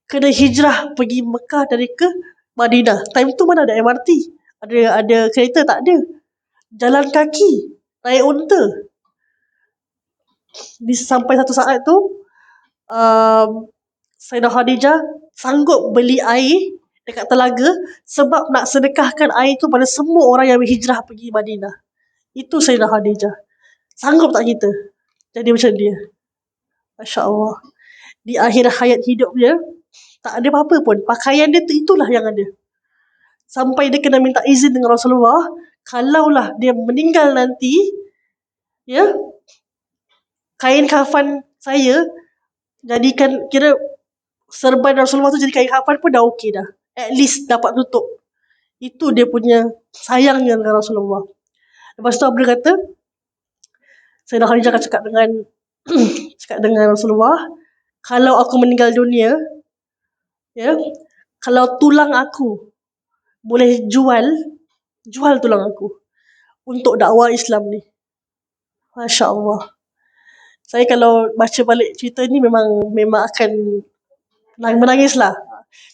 Kena hijrah pergi Mekah dari ke Madinah. Time tu mana ada MRT? Ada kereta? Tak ada. Jalan kaki. Naik unta. Sampai satu saat tu, Sayyidah Khadijah sanggup beli air dekat telaga sebab nak sedekahkan air tu pada semua orang yang berhijrah pergi Madinah. Itu Sayyidah Khadijah. Sanggup tak kita jadi macam dia? Masya Allah. Di akhir hayat hidup dia, tak ada apa-apa pun. Pakaian dia tu itulah yang ada. Sampai dia kena minta izin dengan Rasulullah, kalaulah dia meninggal nanti, kain kafan saya jadikan, kira serban Rasulullah tu jadi kain kafan pun dah okey dah. At least dapat tutup. Itu dia punya sayangnya dengan Rasulullah. Lepas tu dia kata, Sayyidah Khadijah akan cakap dengan Rasulullah, kalau aku meninggal dunia, kalau tulang aku boleh jual tulang aku untuk dakwah Islam ni. Masya Allah. Saya kalau baca balik cerita ni memang akan menangis lah.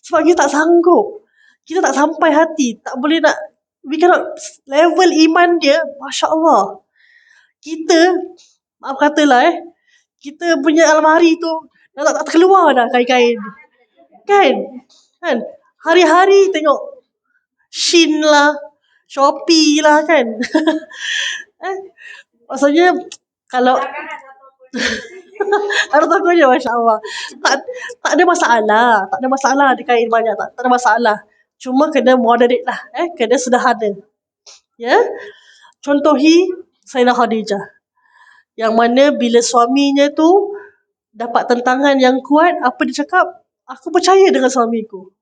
Sebab kita tak sanggup. Kita tak sampai hati. Tak boleh nak, we cannot, level iman dia, Masya Allah. Kita, maaf katalah kita punya almari tu dah tak terkeluar dah kain-kain. Kan? Hari-hari tengok Shein lah, Shopee lah, kan? Maksudnya, kalau ada tokonya, Masya Allah. Tak ada masalah. Tak ada masalah ada kain banyak. Tak ada masalah. Cuma kena moderate lah. Kena sederhana. Contohi Sayyidah Khadijah. Yang mana bila suaminya tu dapat tentangan yang kuat, apa dia cakap? Aku percaya dengan suamiku.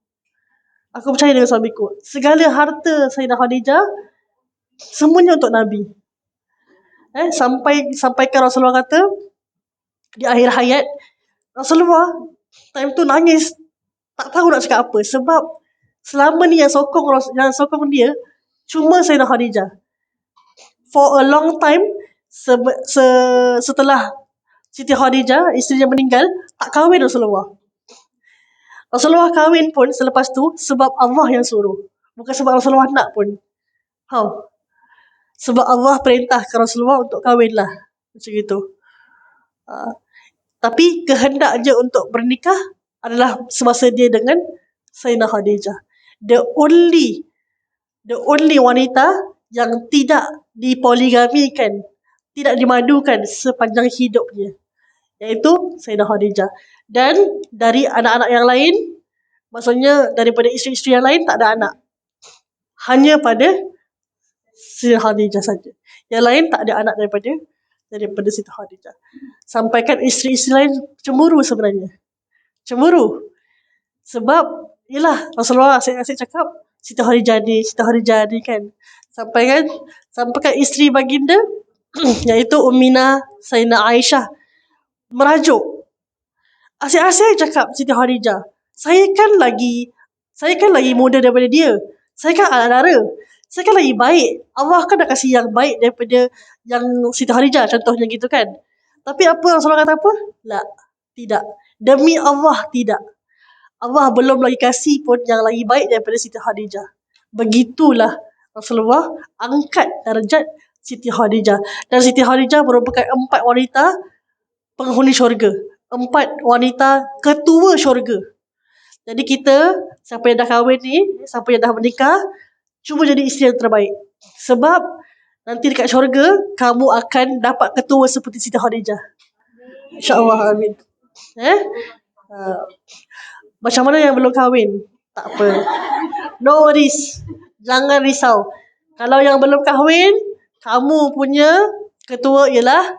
Segala harta Sayyidah Khadijah semuanya untuk Nabi. Sampaikan Rasulullah kata, di akhir hayat, Rasulullah time tu nangis, tak tahu nak cakap apa. Sebab selama ni yang sokong dia cuma Sayyidah Khadijah. for a long time setelah Siti Khadijah, isterinya meninggal, tak kahwin Rasulullah. Rasulullah kahwin pun selepas tu sebab Allah yang suruh. Bukan sebab Rasulullah nak pun. How? Sebab Allah perintahkan Rasulullah untuk kahwin lah. Macam itu. Tapi kehendak je untuk bernikah adalah semasa dia dengan Sayyidah Khadijah. The only wanita yang tidak dipoligamikan, tidak dimadukan sepanjang hidupnya, iaitu Sayyidah Khadijah. Dan dari anak-anak yang lain, maksudnya daripada isteri-isteri yang lain tak ada anak. Hanya pada Sayyidah Khadijah saja. Yang lain tak ada anak daripada Siti Khadijah. Sampaikan isteri-isteri lain cemburu sebenarnya. Cemburu. Sebab yelah Rasulullah asyik cakap Siti Khadijah ni kan. Sampaikan isteri baginda iaitu Ummina Sayyidina Aisyah merajuk. Asyik-asyik cakap Siti Khadijah. Saya kan lagi muda daripada dia. Saya kan anak dara. Saya kan lagi baik. Allah kan dah kasih yang baik daripada yang Siti Khadijah contohnya gitu kan. Tapi apa Rasulullah kata apa? La, tidak. Demi Allah tidak. Allah belum lagi kasih pun yang lagi baik daripada Siti Khadijah. Begitulah Rasulullah angkat darjat Siti Khadijah. Dan Siti Khadijah merupakan 4 wanita penghuni syurga. 4 wanita ketua syurga. Jadi kita, siapa yang dah kahwin ni, siapa yang dah menikah, cuba jadi isteri yang terbaik. Sebab nanti dekat syurga, kamu akan dapat ketua seperti Siti Khadijah. InsyaAllah, amin. Macam mana yang belum kahwin? Tak apa. No worries. Jangan risau. Kalau yang belum kahwin, kamu punya ketua ialah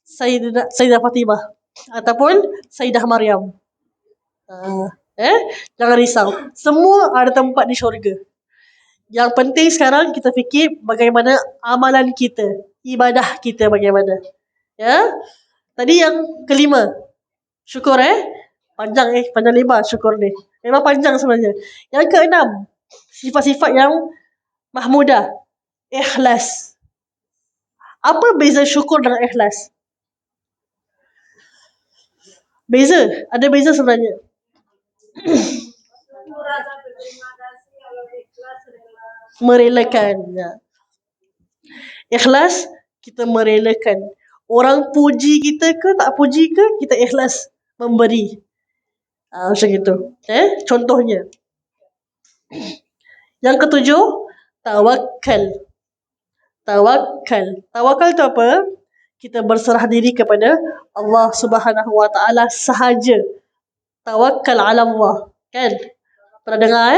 Sayyidah Fatimah. Ataupun Sayyidah Maryam. Jangan risau. Semua ada tempat di syurga. Yang penting sekarang kita fikir bagaimana amalan kita. Ibadah kita bagaimana. Ya. Tadi yang kelima. Syukur Panjang lebar syukur ni. Memang panjang sebenarnya. Yang keenam. Sifat-sifat yang mahmudah. Ikhlas. Apa beza syukur dengan ikhlas? Beza. Ada beza sebenarnya. Merelakan. Ya. Ikhlas, kita merelakan. Orang puji kita ke tak puji ke, kita ikhlas memberi. Macam itu. Contohnya. Yang ketujuh, tawakal. Tawakal tu apa? Kita berserah diri kepada Allah Subhanahu Wa Taala sahaja. Tawakkal ala Allah. Kan? Pernah dengar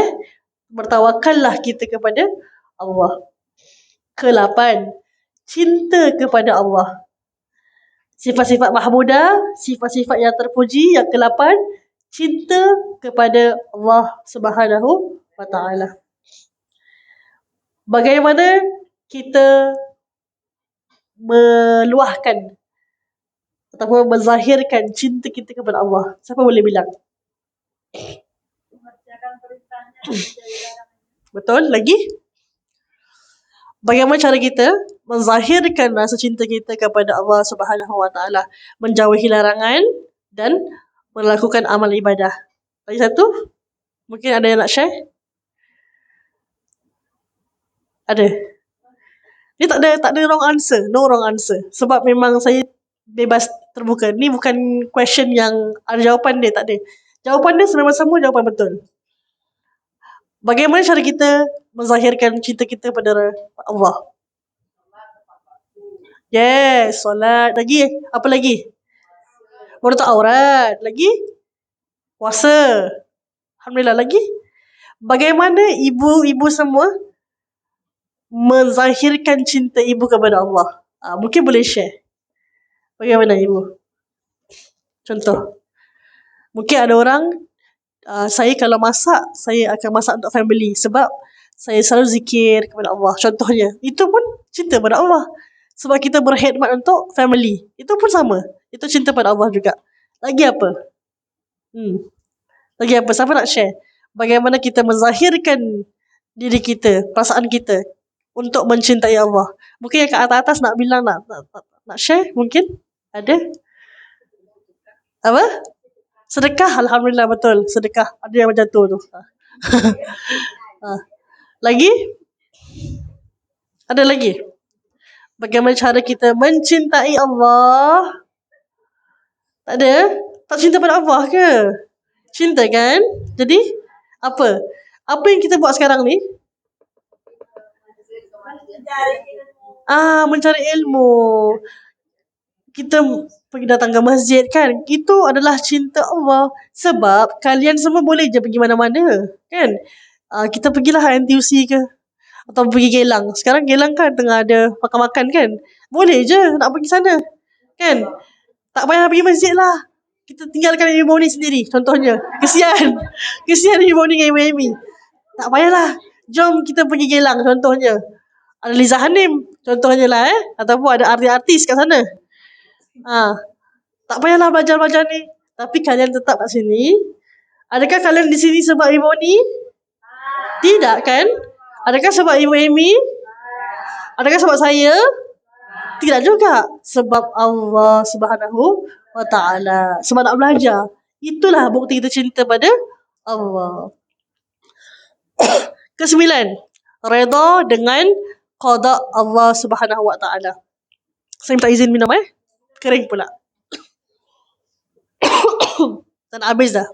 Bertawakallah kita kepada Allah. Ke-8, cinta kepada Allah. Sifat-sifat mahmudah, sifat-sifat yang terpuji. Yang ke-8, cinta kepada Allah Subhanahu Wa Taala. Bagaimana kita meluahkan ataupun menzahirkan cinta kita kepada Allah? Siapa boleh bilang? Betul? Lagi? Bagaimana cara kita menzahirkan rasa cinta kita kepada Allah Subhanahu Wa Taala? Menjauhi larangan dan melakukan amal ibadah. Lagi satu? Mungkin ada yang nak share? Ada? Ni tak ada wrong answer. No wrong answer. Sebab memang saya bebas terbuka. Ni bukan question yang ada jawapan dia. Tak ada. Jawapan dia sebenarnya semua jawapan betul. Bagaimana cara kita menzahirkan cinta kita pada Allah? Yes, solat. Lagi? Apa lagi? Menutup aurat. Lagi? Puasa. Alhamdulillah. Lagi? Bagaimana ibu-ibu semua menzahirkan cinta ibu kepada Allah? Mungkin boleh share. Bagaimana ibu? Contoh. Mungkin ada orang, saya kalau masak, saya akan masak untuk family. Sebab saya selalu zikir kepada Allah. Contohnya. Itu pun cinta kepada Allah. Sebab kita berkhidmat untuk family. Itu pun sama. Itu cinta pada Allah juga. Lagi apa? Lagi apa? Siapa nak share? Bagaimana kita menzahirkan diri kita, perasaan kita untuk mencintai Allah? Mungkin yang kat atas nak bilang, nak share mungkin? Ada? Apa? Sedekah, Alhamdulillah, betul. Sedekah. Ada yang macam tu. Lagi? Ada lagi? Bagaimana cara kita mencintai Allah? Tak ada? Tak cinta pada Allah ke? Cinta kan? Jadi, apa? Apa yang kita buat sekarang ni? Mencari ilmu. Kita pergi datang ke masjid kan, itu adalah cinta Allah. Sebab kalian semua boleh je pergi mana-mana kan. Kita pergilah NTUC ke, atau pergi Geylang. Sekarang Geylang kan tengah ada makan-makan kan. Boleh je nak pergi sana kan. Tak payah pergi masjid lah. Kita tinggalkan Ibu ni sendiri contohnya. Kesian Ibu ni dengan Ibu Amy. Tak payahlah. Jom kita pergi Geylang contohnya. Ada Liza Hanim contohnya lah ataupun ada artis-artis kat sana. Tak payahlah belajar-belajar ni. Tapi kalian tetap kat sini. Adakah kalian di sini sebab Ibu ni? Tidak kan? Adakah sebab Ibu Amy? Adakah sebab saya? Tidak juga. Sebab Allah Subhanahu wa ta'ala. Sebab nak belajar. Itulah bukti kita cinta pada Allah. Kesembilan, redha dengan qada Allah Subhanahu wa ta'ala. Saya minta izin minum kering pula. Tak nak habis dah.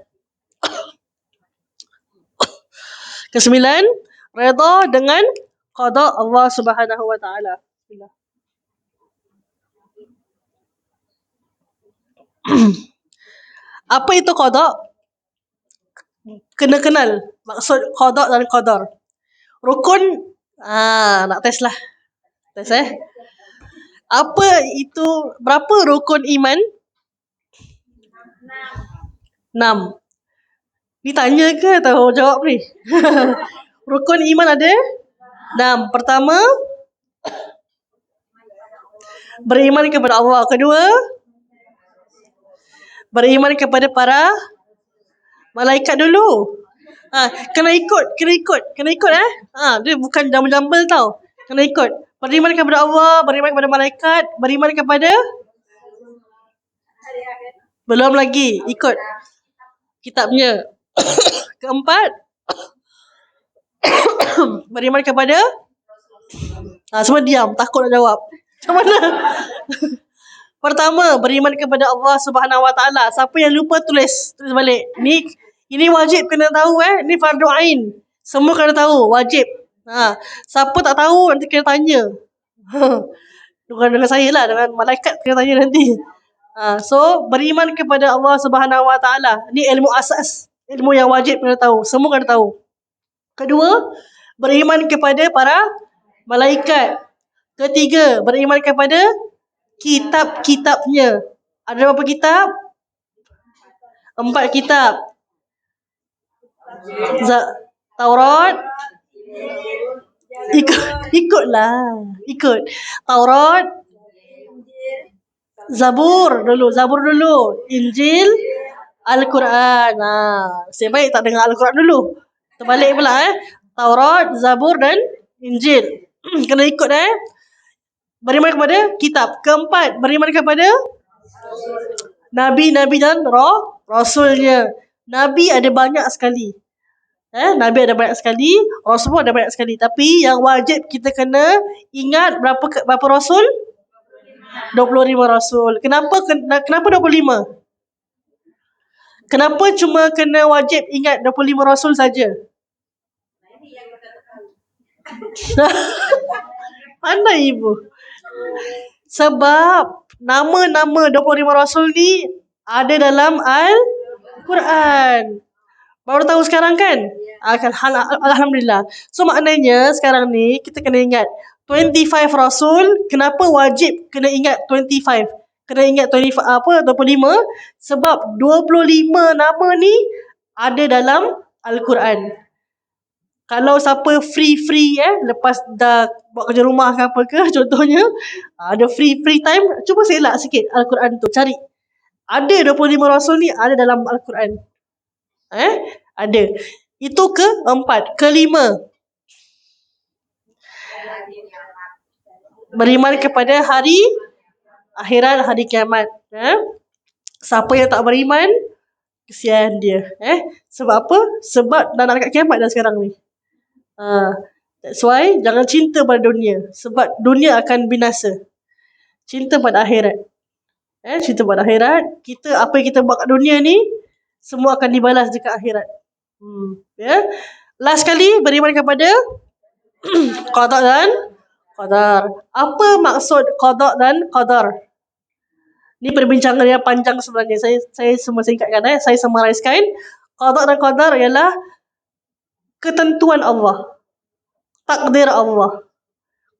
Kesembilan, redha dengan qada Allah Subhanahu wa ta'ala. Bismillah. Apa itu qada? Kena kenal maksud qada dan qadar. Rukun, nak test lah. Test Apa itu, berapa rukun iman? 6. Ni tanya ke tahu jawab ni? Rukun iman ada 6. Pertama, beriman kepada Allah. Kedua, beriman kepada para malaikat dulu. Kena ikut. Dia bukan jambel-jambel tau. Kena ikut. Beriman kepada Allah, beriman kepada malaikat, beriman kepada belum lagi, ikut kitabnya. Keempat, beriman kepada semua diam, takut nak jawab. Macam mana? Pertama, beriman kepada Allah Subhanahu wa ta'ala. Siapa yang lupa tulis balik. Ini wajib kena tahu ni fardu ain. Semua kena tahu, wajib. Siapa tak tahu nanti kena tanya. Bukan dengan saya lah, dengan malaikat kena tanya nanti. So beriman kepada Allah Subhanahu wa ta'ala. Ni ilmu asas, ilmu yang wajib kena tahu. Semua kena tahu. Kedua, beriman kepada para malaikat. Ketiga, beriman kepada kitab-kitabnya. Ada berapa kitab? 4 kitab. Taurat. Ikut. Taurat. Zabur dulu. Injil. Al-Quran. Sebaik tak dengar Al-Quran dulu. Terbalik pula Taurat, Zabur dan Injil. Kena ikut Beriman kepada kitab. Keempat, beriman kepada Nabi-Nabi dan Rasulnya. Nabi ada banyak sekali. Nabi ada banyak sekali, Rasul pun ada banyak sekali. Tapi yang wajib kita kena ingat berapa Rasul? 25 Rasul. Kenapa 25? Kenapa cuma kena wajib ingat 25 Rasul saja? Pandai ibu. Sebab nama-nama 25 Rasul ni ada dalam Al-Quran. Baru tahu sekarang kan? Alhamdulillah. So maknanya sekarang ni kita kena ingat 25 Rasul. Kenapa wajib kena ingat 25? Kena ingat 25 sebab 25 nama ni ada dalam Al-Quran. Kalau siapa free lepas dah buat kerja rumah ke apa ke contohnya, ada free time, cuba selak sikit Al-Quran tu, cari. Ada 25 Rasul ni ada dalam Al-Quran. Ada. Itu keempat. Kelima, Beriman kepada hari akhirat, hari kiamat. Siapa yang tak beriman, kesian dia. Sebab apa? Sebab dah nak dekat kiamat dah sekarang ni. That's why jangan cinta pada dunia. Sebab dunia akan binasa. Cinta pada akhirat. Cinta pada akhirat. Apa yang kita buat kat dunia ni, semua akan dibalas dekat akhirat. Last kali, beriman kepada qada dan qadar. Apa maksud qada dan qadar? Ni perbincangan yang panjang sebenarnya. Saya semua singkatkan. Saya summariskan. Qada dan qadar ialah ketentuan Allah, takdir Allah.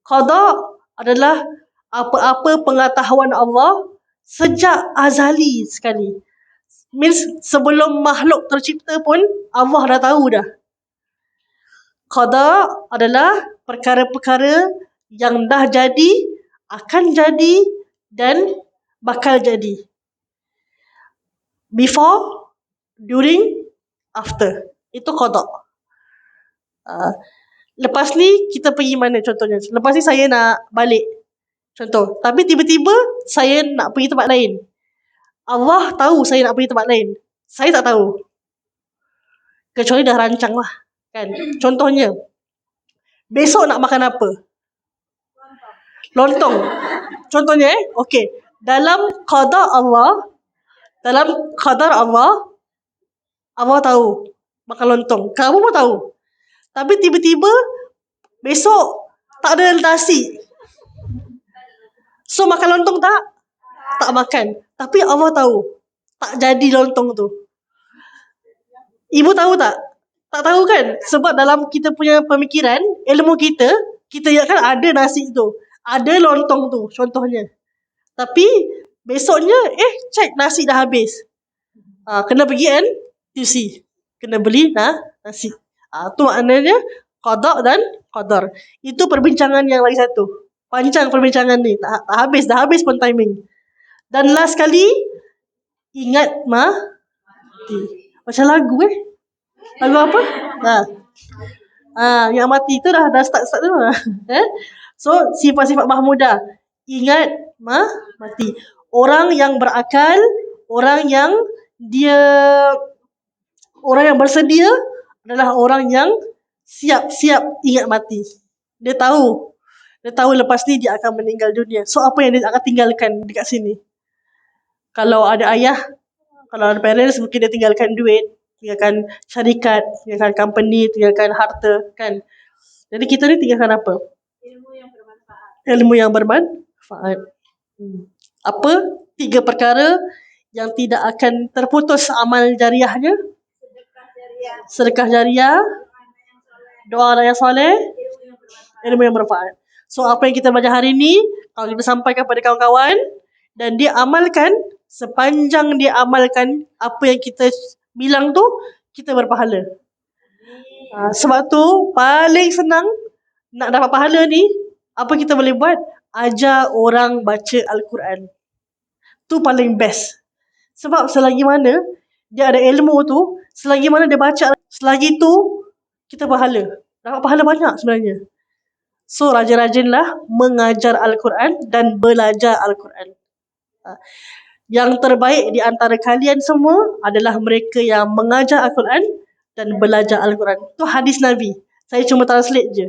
Qada adalah apa-apa pengetahuan Allah sejak azali sekali. Means sebelum makhluk tercipta pun Allah dah tahu dah. Qada adalah perkara-perkara yang dah jadi, akan jadi dan bakal jadi. Before, during, after. Itu qada. Lepas ni kita pergi mana contohnya? Lepas ni saya nak balik. Contoh. Tapi tiba-tiba saya nak pergi tempat lain. Allah tahu saya nak pergi tempat lain. Saya tak tahu. Kecuali dah rancang lah. Kan? Contohnya. Besok nak makan apa? Lontong. Contohnya okey. Dalam qada Allah, dalam qadar Allah, Allah tahu makan lontong. Kamu pun tahu. Tapi tiba-tiba besok tak ada nasi. So makan lontong tak? Tak makan. Tapi Allah tahu tak jadi lontong tu. Ibu tahu tak? Tak tahu kan? Sebab dalam kita punya pemikiran, ilmu kita ingatkan ada nasi tu, ada lontong tu contohnya. Tapi besoknya cek nasi dah habis. Kena pergi NTUC. Kena beli nasi. Tu maknanya qada dan qadar. Itu perbincangan yang lagi satu. Panjang perbincangan ni. Tak habis. Dah habis pun timing. Dan last kali, ingat mati. Macam lagu Lagu apa? Yang mati tu dah start tu. So, sifat-sifat mahmudah. Ingat mati. Orang yang berakal, orang yang bersedia adalah orang yang siap-siap ingat mati. Dia tahu lepas ni dia akan meninggal dunia. So apa yang dia akan tinggalkan dekat sini? Kalau ada ayah, kalau ada parents, mungkin dia tinggalkan duit, tinggalkan syarikat, tinggalkan company, tinggalkan harta, kan? Jadi kita ni tinggalkan apa? Ilmu yang bermanfaat. Apa 3 perkara yang tidak akan terputus amal jariahnya? Sedekah jariah, doa yang soleh, ilmu yang bermanfaat. So apa yang kita belajar hari ni, kalau kita sampaikan kepada kawan-kawan dan dia amalkan, sepanjang dia amalkan apa yang kita bilang tu, kita berpahala. Sebab tu paling senang nak dapat pahala ni, apa kita boleh buat? Ajar orang baca Al-Quran. Tu paling best. Sebab selagi mana dia ada ilmu tu, selagi mana dia baca, selagi tu kita pahala. Dapat pahala banyak sebenarnya. So rajin-rajinlah mengajar Al-Quran dan belajar Al-Quran. Yang terbaik di antara kalian semua adalah mereka yang mengajar Al-Quran dan belajar Al-Quran. Itu hadis Nabi. Saya cuma translate je.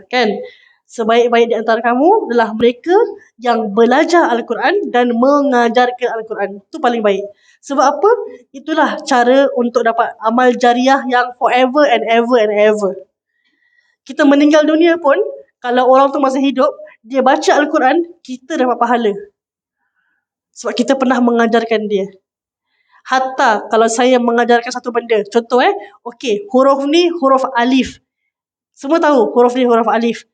Kan? Sebaik-baik di antara kamu adalah mereka yang belajar Al-Quran dan mengajarkan Al-Quran. Itu paling baik. Sebab apa? Itulah cara untuk dapat amal jariah yang forever and ever. Kita meninggal dunia pun, kalau orang tu masih hidup, dia baca Al-Quran, kita dapat pahala. Sebab kita pernah mengajarkan dia. Hatta kalau saya mengajarkan satu benda, contoh okey, huruf ni huruf alif. Semua tahu huruf ni huruf alif.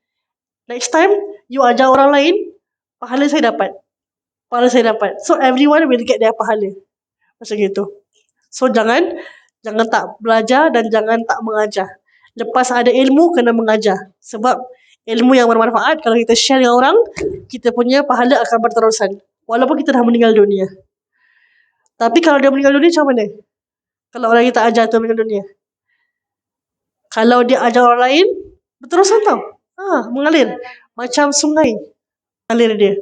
Next time, you ajar orang lain, pahala saya dapat. So everyone will get their pahala. Macam gitu. So jangan tak belajar dan jangan tak mengajar. Lepas ada ilmu, kena mengajar. Sebab ilmu yang bermanfaat, kalau kita share dengan orang, kita punya pahala akan berterusan. Walaupun kita dah meninggal dunia. Tapi kalau dia meninggal dunia, macam mana? Kalau orang kita ajar tu meninggal dunia. Kalau dia ajar orang lain, berterusan tau. Mengalir. Macam sungai alir dia.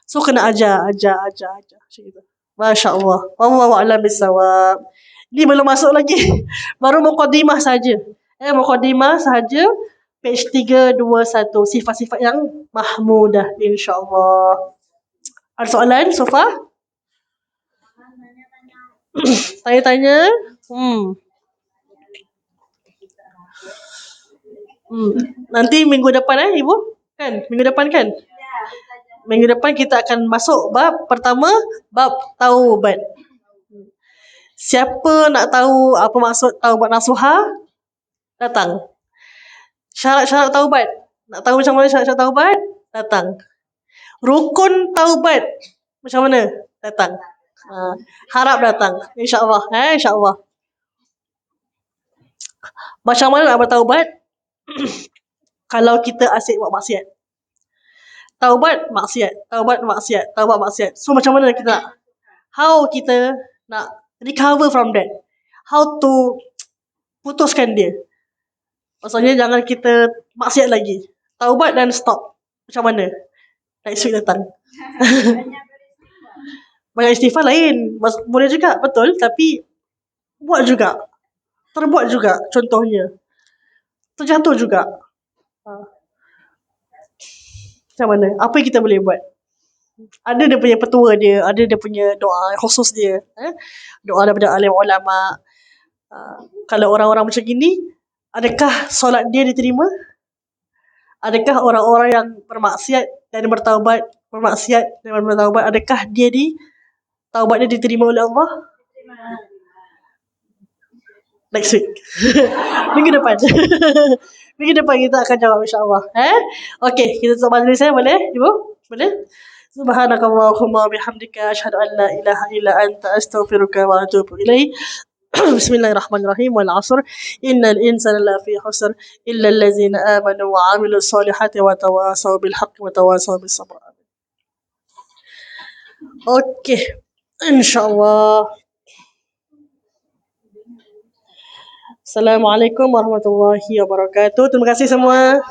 So kena ajar. Macam itu. Masya Allah. Wallahu a'lam bissawab. Ni belum masuk lagi. Baru mukadimah saja. Mukadimah saja. Page 321. Sifat-sifat yang mahmudah, insya-Allah. Ada soalan so far? Tanya-tanya? Nanti minggu depan Ibu? Kan? Minggu depan kan? Minggu depan kita akan masuk bab pertama, bab taubat. Siapa nak tahu apa maksud taubat nasuha? Datang. Syarat-syarat taubat. Nak tahu macam mana syarat-syarat taubat? Datang. Rukun taubat. Macam mana? Datang. Harap datang. InsyaAllah. InsyaAllah. Macam mana nak bertaubat? Kalau kita asyik buat maksiat. Taubat maksiat. So macam mana kita nak? How kita nak recover from that? How to putuskan dia? Maksudnya jangan kita maksiat lagi. Taubat dan stop. Macam mana? Next week datang. Banyak istighfar lain. Boleh juga, betul. Tapi buat juga. Terbuat juga contohnya. Terjatuh juga. Macam mana? Apa yang kita boleh buat? Ada dia punya petua dia, ada dia punya doa khusus dia. Doa daripada alim ulama. Kalau orang-orang macam gini, adakah solat dia diterima? Adakah orang-orang yang bermaksiat dan bertaubat, adakah taubat dia diterima oleh Allah? Next week. Minggu depan. Minggu depan kita akan jawab, insyaAllah. Okay, kita tutup majlis saya, boleh? Ibu? Boleh? Subhanakallahumma bihamdika asyhadu an la ilaha illa anta astaghfiruka wa atubu ilaik. Bismillahirrahmanirrahim. Wal 'asr innal insana lafi khusr illa allazina amanu wa 'amilus solihati wa tawasaw bil haqqi wa tawasaw bis sabr. Okay, insyaAllah. Assalamualaikum warahmatullahi wabarakatuh. Terima kasih semua.